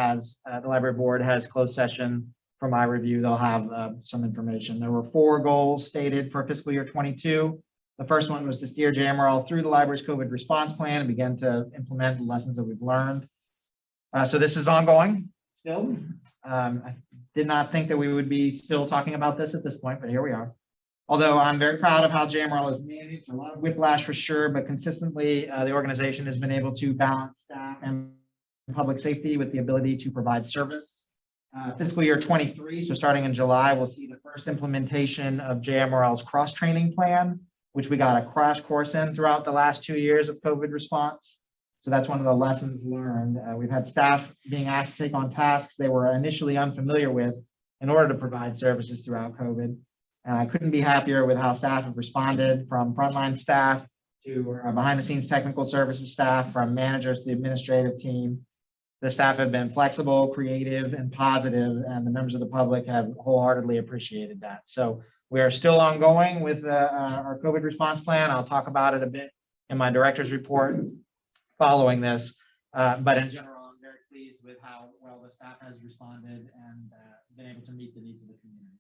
board has closed session for my review, they'll have some information. There were 4 goals stated for fiscal year 22. The first one was to steer JMRL through the library's COVID response plan and begin to implement the lessons that we've learned. So this is ongoing still. I did not think that we would be still talking about this at this point, but here we are. Although I'm very proud of how JMRL has managed, a lot of whiplash for sure, but consistently the organization has been able to balance staff and public safety with the ability to provide service. Fiscal year 23, so starting in July, we'll see the first implementation of JMRL's cross-training plan, which we got a crash course in throughout the last 2 years of COVID response. So that's one of the lessons learned. We've had staff being asked to take on tasks they were initially unfamiliar with in order to provide services throughout COVID. And I couldn't be happier with how staff have responded, from frontline staff to behind the scenes technical services staff, from managers to the administrative team. The staff have been flexible, creative, and positive, and the members of the public have wholeheartedly appreciated that. So we are still ongoing with our COVID response plan. I'll talk about it a bit in my director's report following this, but in general, I'm very pleased with how well the staff has responded and been able to meet the needs of the community.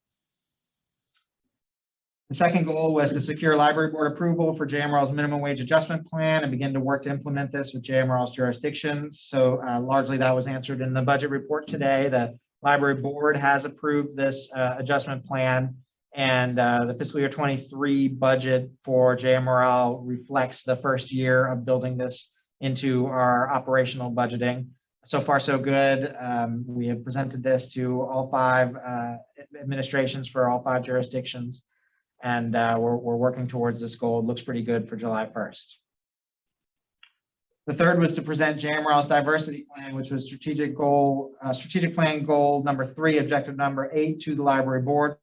The second goal was to secure library board approval for JMRL's minimum wage adjustment plan and begin to work to implement this with JMRL's jurisdictions. So largely that was answered in the budget report today. The library board has approved this adjustment plan, and the fiscal year 23 budget for JMRL reflects the first year of building this into our operational budgeting. So far, so good. We have presented this to all 5 administrations for all 5 jurisdictions, and we're working towards this goal. It looks pretty good for July 1st. The third was to present JMRL's diversity plan, which was strategic plan goal number 3, objective number 8, to the library board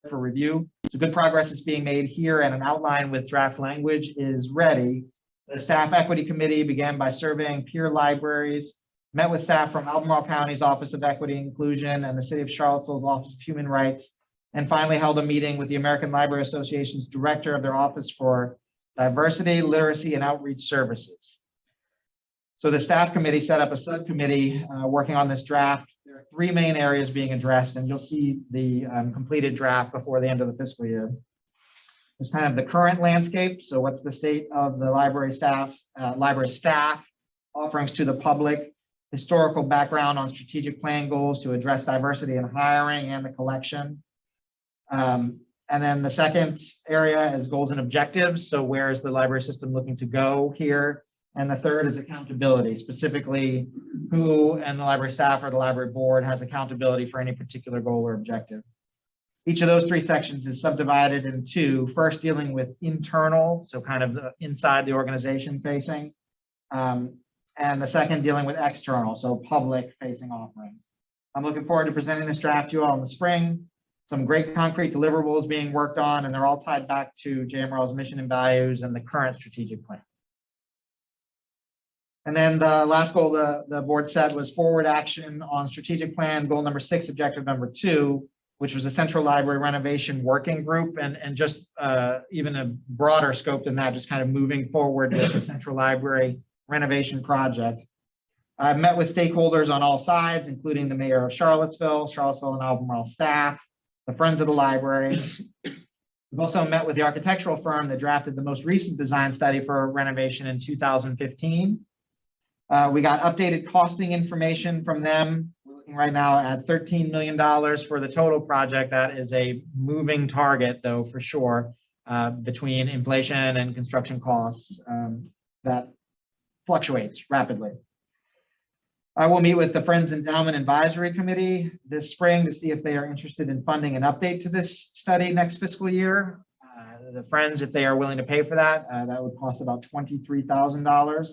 for review. So good progress is being made here, and an outline with draft language is ready. The staff equity committee began by surveying peer libraries, met with staff from Albemarle County's Office of Equity and Inclusion and the City of Charlottesville's Office of Human Rights, and finally held a meeting with the American Library Association's director of their Office for Diversity, Literacy, and Outreach Services. So the staff committee set up a subcommittee working on this draft. There are 3 main areas being addressed, and you'll see the completed draft before the end of the fiscal year. There's kind of the current landscape. So what's the state of the library staff offerings to the public, historical background on strategic plan goals to address diversity in hiring and the collection. And then the second area is goals and objectives. So where is the library system looking to go here? And the third is accountability, specifically who and the library staff or the library board has accountability for any particular goal or objective. Each of those 3 sections is subdivided in 2. First, dealing with internal, so kind of inside the organization facing, and the second dealing with external, so public facing offerings. I'm looking forward to presenting this draft to you all in the spring. It's some great concrete deliverables being worked on, and they're all tied back to JMRL's mission and values and the current strategic plan. And then the last goal the board set was forward action on strategic plan, goal number 6, objective number 2, which was a central library renovation working group, and just even a broader scope than that, just kind of moving forward with the central library renovation project. I've met with stakeholders on all sides, including the mayor of Charlottesville and Albemarle staff, the Friends of the Library. We've also met with the architectural firm that drafted the most recent design study for renovation in 2015. We got updated costing information from them. We're looking right now at $13 million for the total project. That is a moving target, though, for sure, between inflation and construction costs that fluctuates rapidly. I will meet with the Friends Endowment Advisory Committee this spring to see if they are interested in funding an update to this study next fiscal year. The Friends, if they are willing to pay for that, that would cost about $23,000.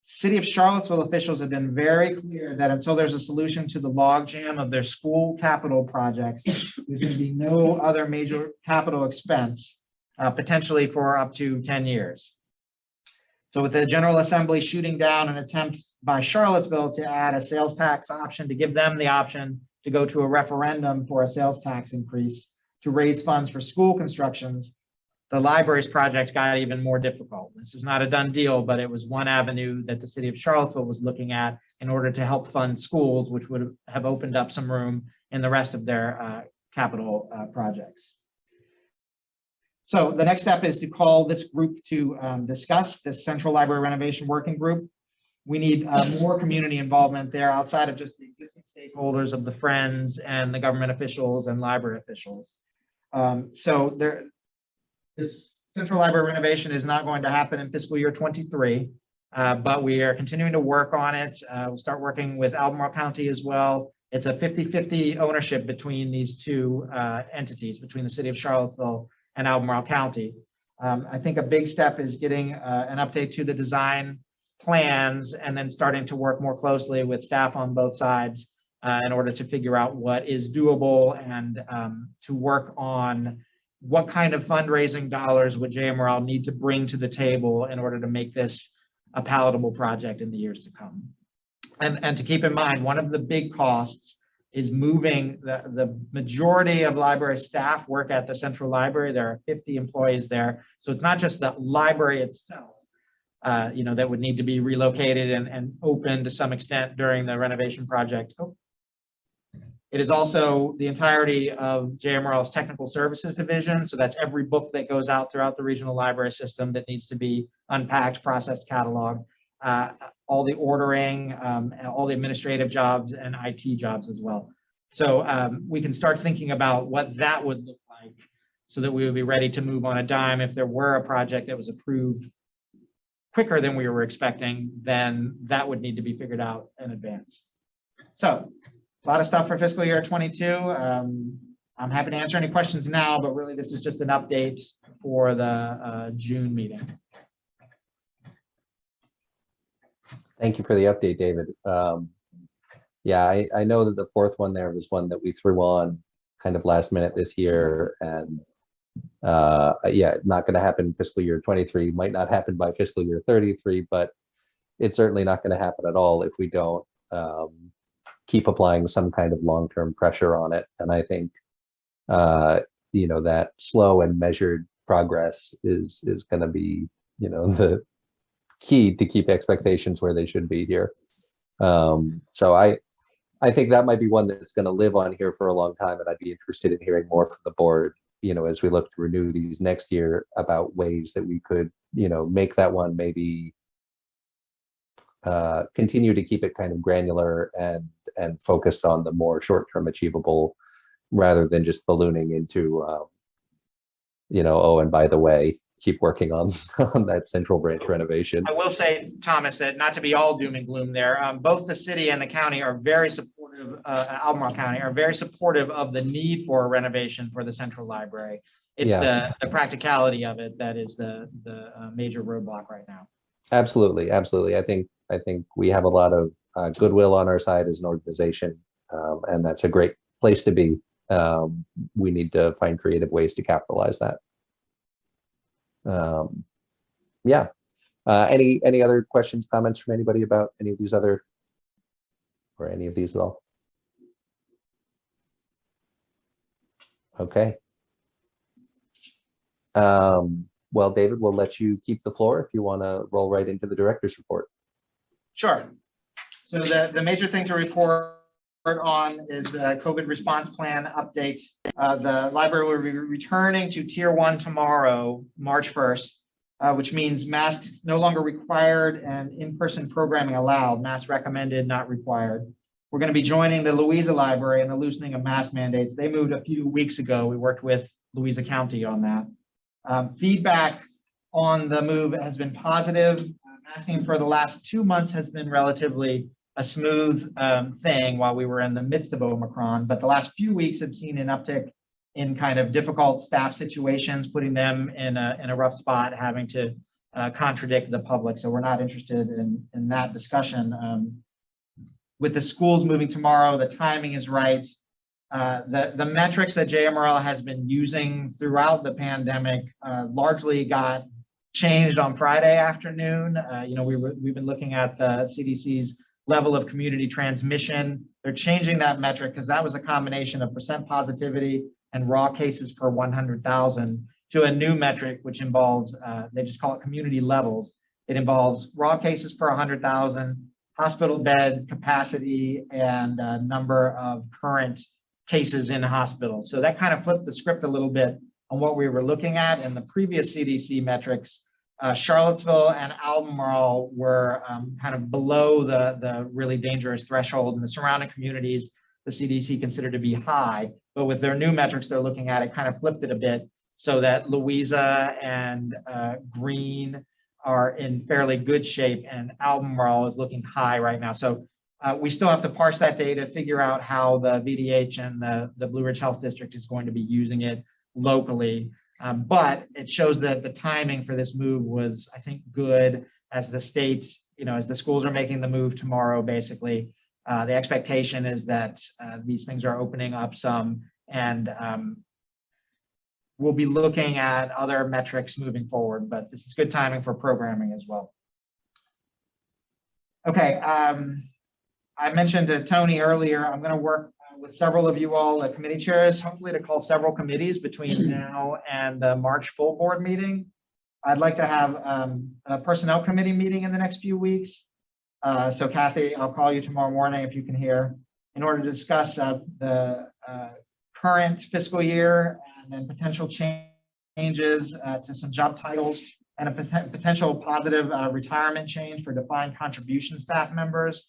City of Charlottesville officials have been very clear that until there's a solution to the logjam of their school capital projects, there's going to be no other major capital expense, potentially for up to 10 years. So with the General Assembly shooting down an attempt by Charlottesville to add a sales tax option, to give them the option to go to a referendum for a sales tax increase to raise funds for school constructions, the library's project got even more difficult. This is not a done deal, but it was one avenue that the city of Charlottesville was looking at in order to help fund schools, which would have opened up some room in the rest of their capital projects. So the next step is to call this group to discuss this central library renovation working group. We need more community involvement there outside of just the existing stakeholders of the Friends and the government officials and library officials. This central library renovation is not going to happen in fiscal year 23, but we are continuing to work on it. We'll start working with Albemarle County as well. It's a 50-50 ownership between these two entities, between the city of Charlottesville and Albemarle County. I think a big step is getting an update to the design plans and then starting to work more closely with staff on both sides in order to figure out what is doable and to work on what kind of fundraising dollars would JMRL need to bring to the table in order to make this a palatable project in the years to come. And to keep in mind, one of the big costs is moving the majority of library staff work at the central library. There are 50 employees there. So it's not just the library itself, that would need to be relocated and open to some extent during the renovation project. It is also the entirety of JMRL's technical services division. So that's every book that goes out throughout the regional library system that needs to be unpacked, processed, cataloged, all the ordering, all the administrative jobs and IT jobs as well. So we can start thinking about what that would look like so that we would be ready to move on a dime if there were a project that was approved quicker than we were expecting, then that would need to be figured out in advance. So a lot of stuff for fiscal year 22. I'm happy to answer any questions now, but really this is just an update for the June meeting. Thank you for the update, David. Yeah, I know that the fourth one there was one that we threw on kind of last minute this year, and yeah, not going to happen in fiscal year 23, might not happen by fiscal year 33, but it's certainly not going to happen at all if we don't keep applying some kind of long-term pressure on it. And I think, that slow and measured progress is going to be, the key to keep expectations where they should be here. So I think that might be one that's going to live on here for a long time, and I'd be interested in hearing more from the board, as we look to renew these next year, about ways that we could, make that one maybe continue to keep it kind of granular and focused on the more short-term achievable, rather than just ballooning into, oh, and by the way, keep working on that central branch renovation. I will say, Thomas, that not to be all doom and gloom there, both the city and the county are very supportive, Albemarle County are very supportive of the need for a renovation for the central library. It's the practicality of it that is the major roadblock right now. Absolutely, absolutely. I think we have a lot of goodwill on our side as an organization, and that's a great place to be. we need to find creative ways to capitalize that. Yeah. Any other questions, comments from anybody about any of these other, or any of these at all? Okay. Well, David, we'll let you keep the floor if you want to roll right into the director's report. Sure. So the major thing to report on is the COVID response plan update. The library will be returning to Tier 1 tomorrow, March 1st, which means masks no longer required and in-person programming allowed. Masks recommended, not required. We're going to be joining the Louisa Library in the loosening of mask mandates. They moved a few weeks ago. We worked with Louisa County on that. Feedback on the move has been positive. Masking for the last 2 months has been relatively a smooth thing while we were in the midst of Omicron, but the last few weeks have seen an uptick in kind of difficult staff situations, putting them in a rough spot, having to contradict the public. So we're not interested in that discussion. With the schools moving tomorrow, the timing is right. The metrics that JMRL has been using throughout the pandemic largely got changed on Friday afternoon. We've been looking at the CDC's level of community transmission. They're changing that metric because that was a combination of percent positivity and raw cases per 100,000 to a new metric, which involves, they just call it community levels. It involves raw cases per 100,000, hospital bed capacity, and number of current cases in hospitals. So that kind of flipped the script a little bit on what we were looking at in the previous CDC metrics. Charlottesville and Albemarle were kind of below the really dangerous threshold, and the surrounding communities the CDC considered to be high. But with their new metrics they're looking at, it kind of flipped it a bit so that Louisa and Greene are in fairly good shape, and Albemarle is looking high right now. So we still have to parse that data, figure out how the VDH and the Blue Ridge Health District is going to be using it locally. But it shows that the timing for this move was, I think, good as the states, as the schools are making the move tomorrow, basically. The expectation is that these things are opening up some, and we'll be looking at other metrics moving forward, but this is good timing for programming as well. Okay, I mentioned to Tony earlier, I'm going to work with several of you all, the committee chairs, hopefully to call several committees between now and the March full board meeting. I'd like to have a personnel committee meeting in the next few weeks. So Kathy, I'll call you tomorrow morning if you can hear, in order to discuss the current fiscal year and then potential changes to some job titles and a potential positive retirement change for defined contribution staff members.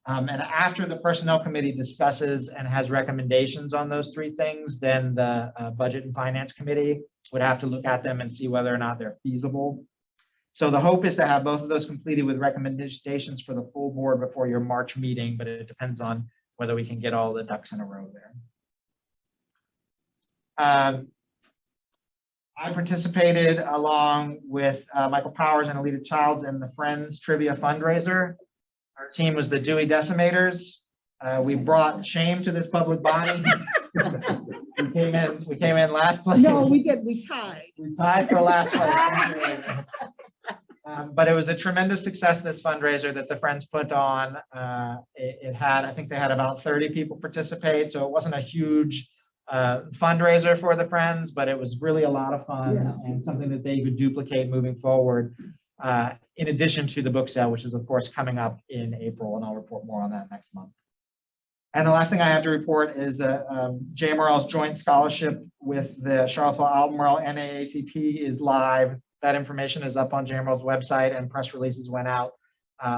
And after the personnel committee discusses and has recommendations on those three things, then the budget and finance committee would have to look at them and see whether or not they're feasible. So the hope is to have both of those completed with recommendations for the full board before your March meeting, but it depends on whether we can get all the ducks in a row there. I participated along with Michael Powers and Alita Childs in the Friends Trivia fundraiser. Our team was the Dewey Decimators. We brought shame to this public body. we came in last place. No, we tied. We tied for last place. But it was a tremendous success, this fundraiser that the Friends put on. It had, I think they had about 30 people participate, so it wasn't a huge fundraiser for the Friends, but it was really a lot of fun and something that they could duplicate moving forward. In addition to the book sale, which is of course coming up in April, and I'll report more on that next month. And the last thing I have to report is that JMRL's joint scholarship with the Charlottesville-Albemarle NAACP is live. That information is up on JMRL's website, and press releases went out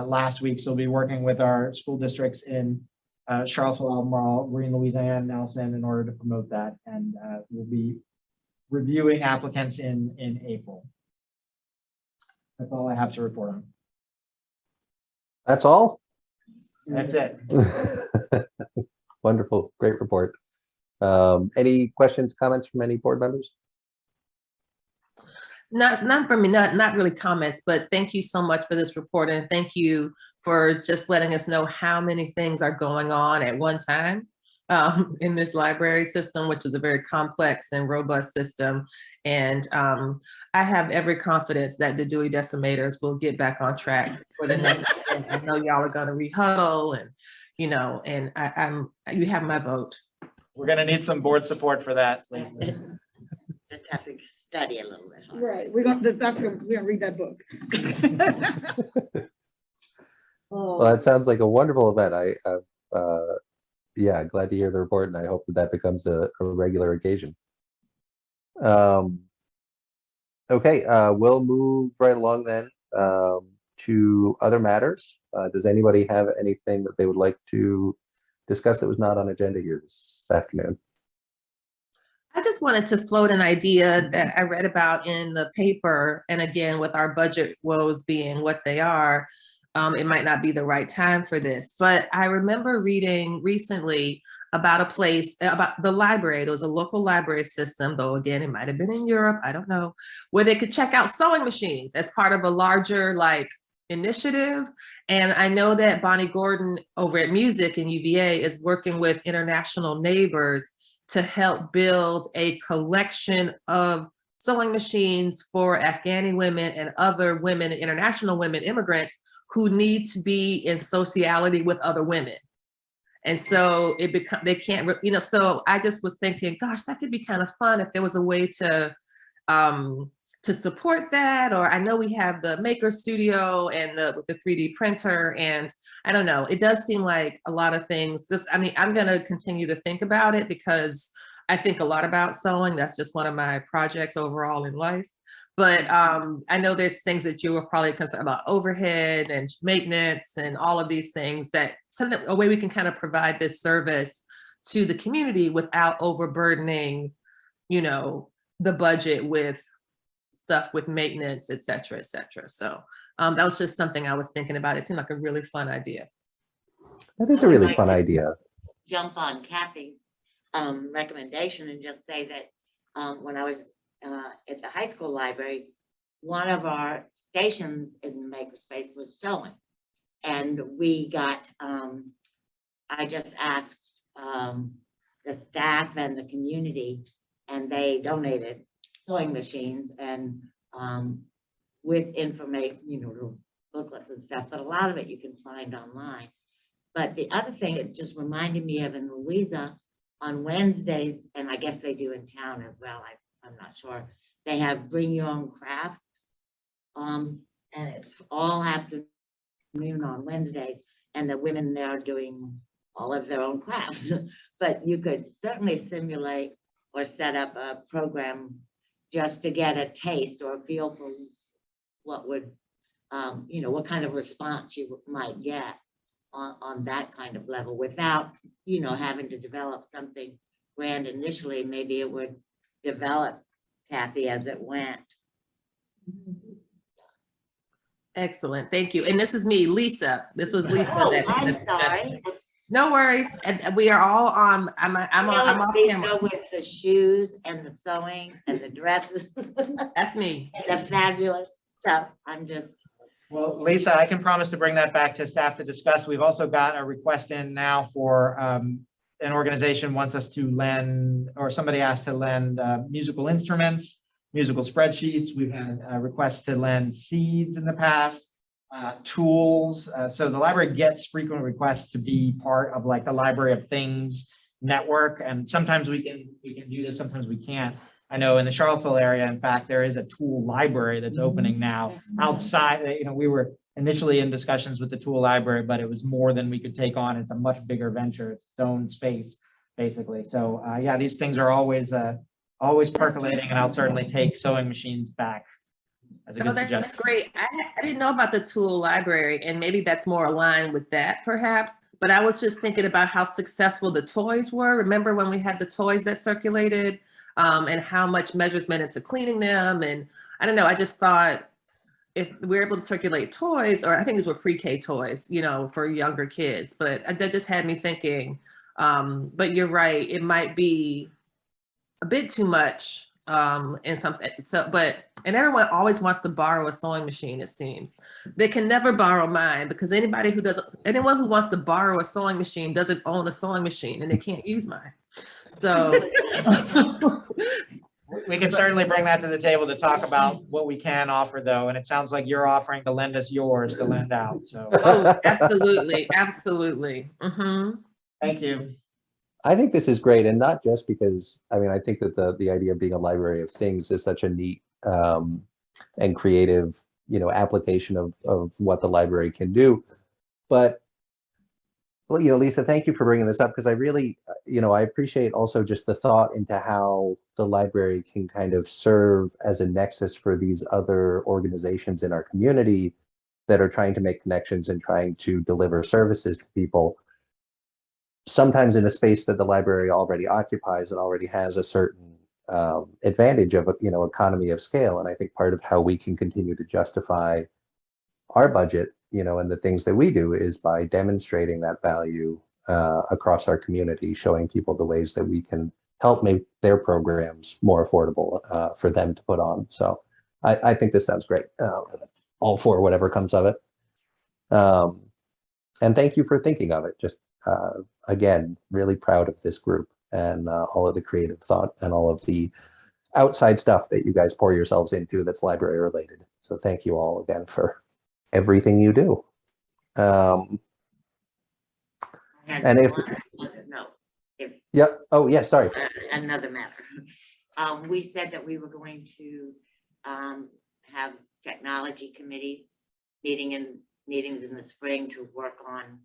last week. So we'll be working with our school districts in Charlottesville, Albemarle, Greene, Louisiana, Nelson in order to promote that. And we'll be reviewing applicants in April. That's all I have to report on. That's all? That's it. Wonderful. Great report. Any questions, comments from any board members? Not from me, not really comments, but thank you so much for this report, and thank you for just letting us know how many things are going on at one time. in this library system, which is a very complex and robust system. And I have every confidence that the Dewey Decimators will get back on track for the next event. I know y'all are gonna rehuddle and, you know, and you have my vote. We're gonna need some board support for that, Lisa. Just have to study a little bit harder. Right, we're gonna read that book. Well, that sounds like a wonderful event. Yeah, glad to hear the report, and I hope that that becomes a regular occasion. Okay, we'll move right along then to other matters. Does anybody have anything that they would like to discuss that was not on agenda here this afternoon? I just wanted to float an idea that I read about in the paper. And again, with our budget woes being what they are, it might not be the right time for this. But I remember reading recently about a place, about the library. There was a local library system, though again, it might have been in Europe, I don't know, where they could check out sewing machines as part of a larger initiative. And I know that Bonnie Gordon over at Music in UVA is working with international neighbors to help build a collection of sewing machines for Afghani women and other women, international women, immigrants who need to be in sociality with other women. And so they can't, you know, so I just was thinking, gosh, that could be kind of fun if there was a way to support that. Or I know we have the Maker Studio and with the 3D printer, and I don't know, it does seem like a lot of things. I mean, I'm gonna continue to think about it because I think a lot about sewing. That's just one of my projects overall in life. But I know there's things that you were probably concerned about, overhead and maintenance and all of these things, that a way we can kind of provide this service to the community without overburdening, you know, the budget with stuff with maintenance, et cetera, et cetera. So that was just something I was thinking about. It seemed like a really fun idea. That is a really fun idea. Jump on Kathy's recommendation and just say that when I was at the high school library, one of our stations in the makerspace was sewing, and we got I just asked the staff and the community, and they donated sewing machines and with information, you know, booklets and stuff, but a lot of it you can find online. But the other thing it just reminded me of in Louisa, on Wednesdays, and I guess they do in town as well, I'm not sure, they have bring your own craft, and it's all afternoon on Wednesdays, and the women there are doing all of their own crafts. But you could certainly simulate or set up a program just to get a taste or a feel for what would, you know, what kind of response you might get on that kind of level without, you know, having to develop something grand initially. Maybe it would develop, Kathy, as it went. Excellent, thank you. And this is me, Lisa. This was Lisa. Oh, that I'm sorry. No worries. And we are all on. I'm off camera. With the shoes and the sewing and the dresses. That's me. And the fabulous stuff. I'm just. Well, Lisa, I can promise to bring that back to staff to discuss. We've also got a request in now for an organization wants us to lend, or somebody asked to lend musical instruments, musical spreadsheets. We've had requests to lend seeds in the past, tools. So the library gets frequent requests to be part of like the Library of Things network. And sometimes we can do this, sometimes we can't. I know in the Charlottesville area, in fact, there is a tool library that's opening now outside. You know, we were initially in discussions with the tool library, but it was more than we could take on. It's a much bigger venture. It's its own space, basically. So yeah, these things are always percolating, and I'll certainly take sewing machines back as a good suggestion. That's great. I didn't know about the tool library, and maybe that's more aligned with that perhaps, but I was just thinking about how successful the toys were. Remember when we had the toys that circulated? And how much measures went into cleaning them. And I don't know, I just thought if we're able to circulate toys, or I think these were pre-K toys, you know, for younger kids, but that just had me thinking, but you're right, it might be a bit too much and something. And everyone always wants to borrow a sewing machine, it seems. They can never borrow mine because anyone who wants to borrow a sewing machine doesn't own a sewing machine and they can't use mine. So We can certainly bring that to the table to talk about what we can offer though. And it sounds like you're offering to lend us yours to lend out. So oh, absolutely, absolutely. thank you. I think this is great, and not just because, I mean, I think that the idea of being a library of things is such a neat and creative, application of what the library can do. But, well, Lisa, thank you for bringing this up because I really, I appreciate also just the thought into how the library can kind of serve as a nexus for these other organizations in our community that are trying to make connections and trying to deliver services to people. Sometimes in a space that the library already occupies and already has a certain advantage of, economy of scale. And I think part of how we can continue to justify our budget, and the things that we do is by demonstrating that value across our community, showing people the ways that we can help make their programs more affordable for them to put on. So I think this sounds great. All for whatever comes of it. And thank you for thinking of it. Just again, really proud of this group and all of the creative thought and all of the outside stuff that you guys pour yourselves into that's library related. So thank you all again for everything you do. And if, No, yep. Oh, yes, sorry. another matter. We said that we were going to have technology committee meetings in the spring to work on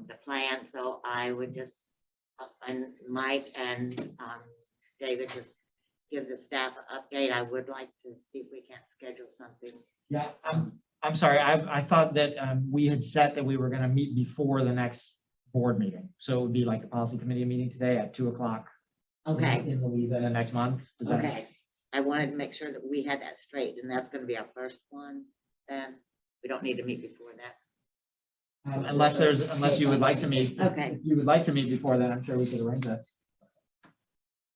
the plan. So I would just, and Mike and David just give the staff an update. I would like to see if we can't schedule something. Yeah, I'm sorry. I thought that we had set that we were going to meet before the next board meeting. So it would be like the policy committee meeting today at 2:00. Okay. In Louisa the next month. Does that- Okay. I wanted to make sure that we had that straight, and that's going to be our first one. Then we don't need to meet before that. Unless you would like to meet. Okay. If you would like to meet before that, I'm sure we could arrange that.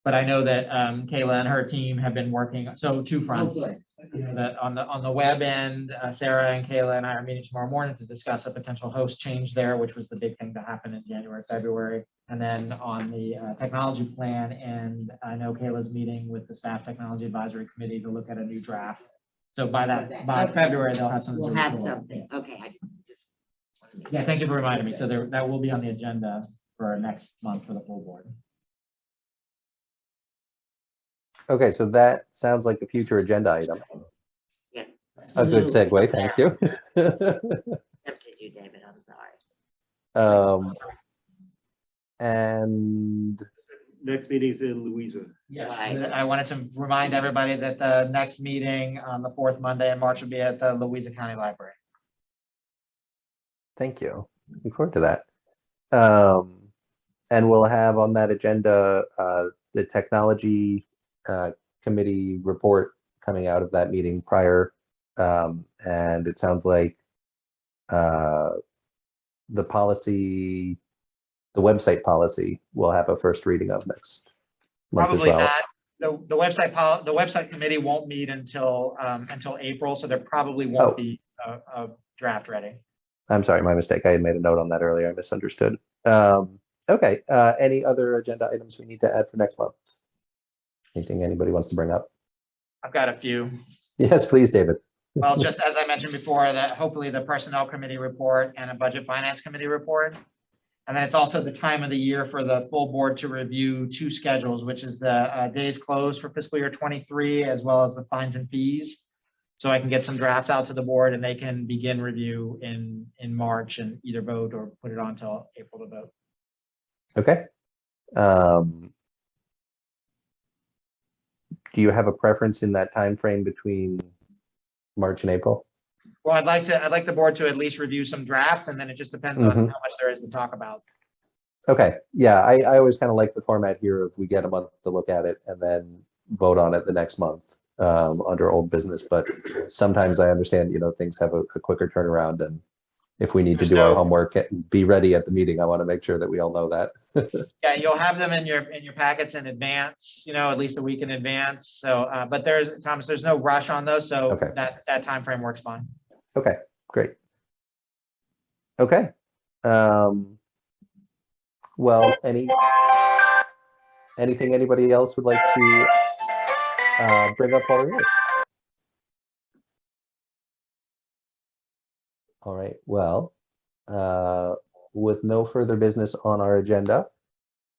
But I know that Kayla and her team have been working, so two fronts. Oh, good. That on the web end, Sarah and Kayla and I are meeting tomorrow morning to discuss a potential host change there, which was the big thing to happen in January, February. And then on the technology plan, and I know Kayla's meeting with the staff technology advisory committee to look at a new draft. So by Okay. February, they'll have something. We'll to have report. something. Okay. I just wanted to make Yeah, thank you for reminding me. So that will be on the agenda for next month for the full board. Okay, so that sounds like a future agenda item. Yes. A good segue, thank you. Accepted you, David. I'm sorry. And Next meeting's in Louisa. Yes, Right. I wanted to remind everybody that the next meeting on the fourth Monday in March will be at the Louisa County Library. thank you. Looking forward to that. And we'll have on that agenda the technology committee report coming out of that meeting prior. And it sounds like the policy, the website policy, will have a first reading of next month as Probably well. not. The website committee won't meet until April, so there probably won't be a draft ready. I'm sorry, my mistake. I had made a note on that earlier. I misunderstood. Okay, any other agenda items we need to add for next month? Anything anybody wants to bring up? I've got a few. Yes, please, David. Well, just as I mentioned before, that hopefully the personnel committee report and a budget finance committee report. And then it's also the time of the year for the full board to review two schedules, which is the days closed for fiscal year 23, as well as the fines and fees. So I can get some drafts out to the board and they can begin review in March and either vote or put it on till April to vote. Okay. Do you have a preference in that time frame between March and April? Well, I'd like the board to at least review some drafts, and then it just depends on how much there is to talk about. Okay, yeah, I always kind of like the format here of we get a month to look at it and then vote on it the next month under old business. But sometimes I understand, things have a quicker turnaround, and if we need to There's do our no- homework and be ready at the meeting, I want to make sure that we all know that. Yeah, you'll have them in your packets in advance, at least a week in advance. So, but Thomas, there's no rush on those, so Okay. that timeframe works fine. Okay, great. Okay. Well, anything anybody else would like to bring up while we're here? All right, well, with no further business on our agenda,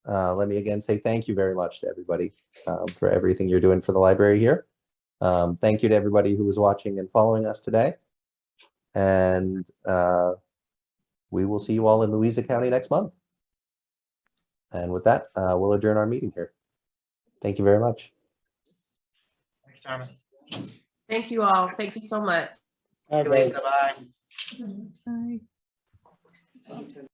let me again say thank you very much to everybody for everything you're doing for the library here. Thank you to everybody who was watching and following us today. And we will see you all in Louisa County next month. And with that, we'll adjourn our meeting here. Thank you very much. Thanks, Thomas. Thank you all. Thank you so much. Lisa, bye. Bye.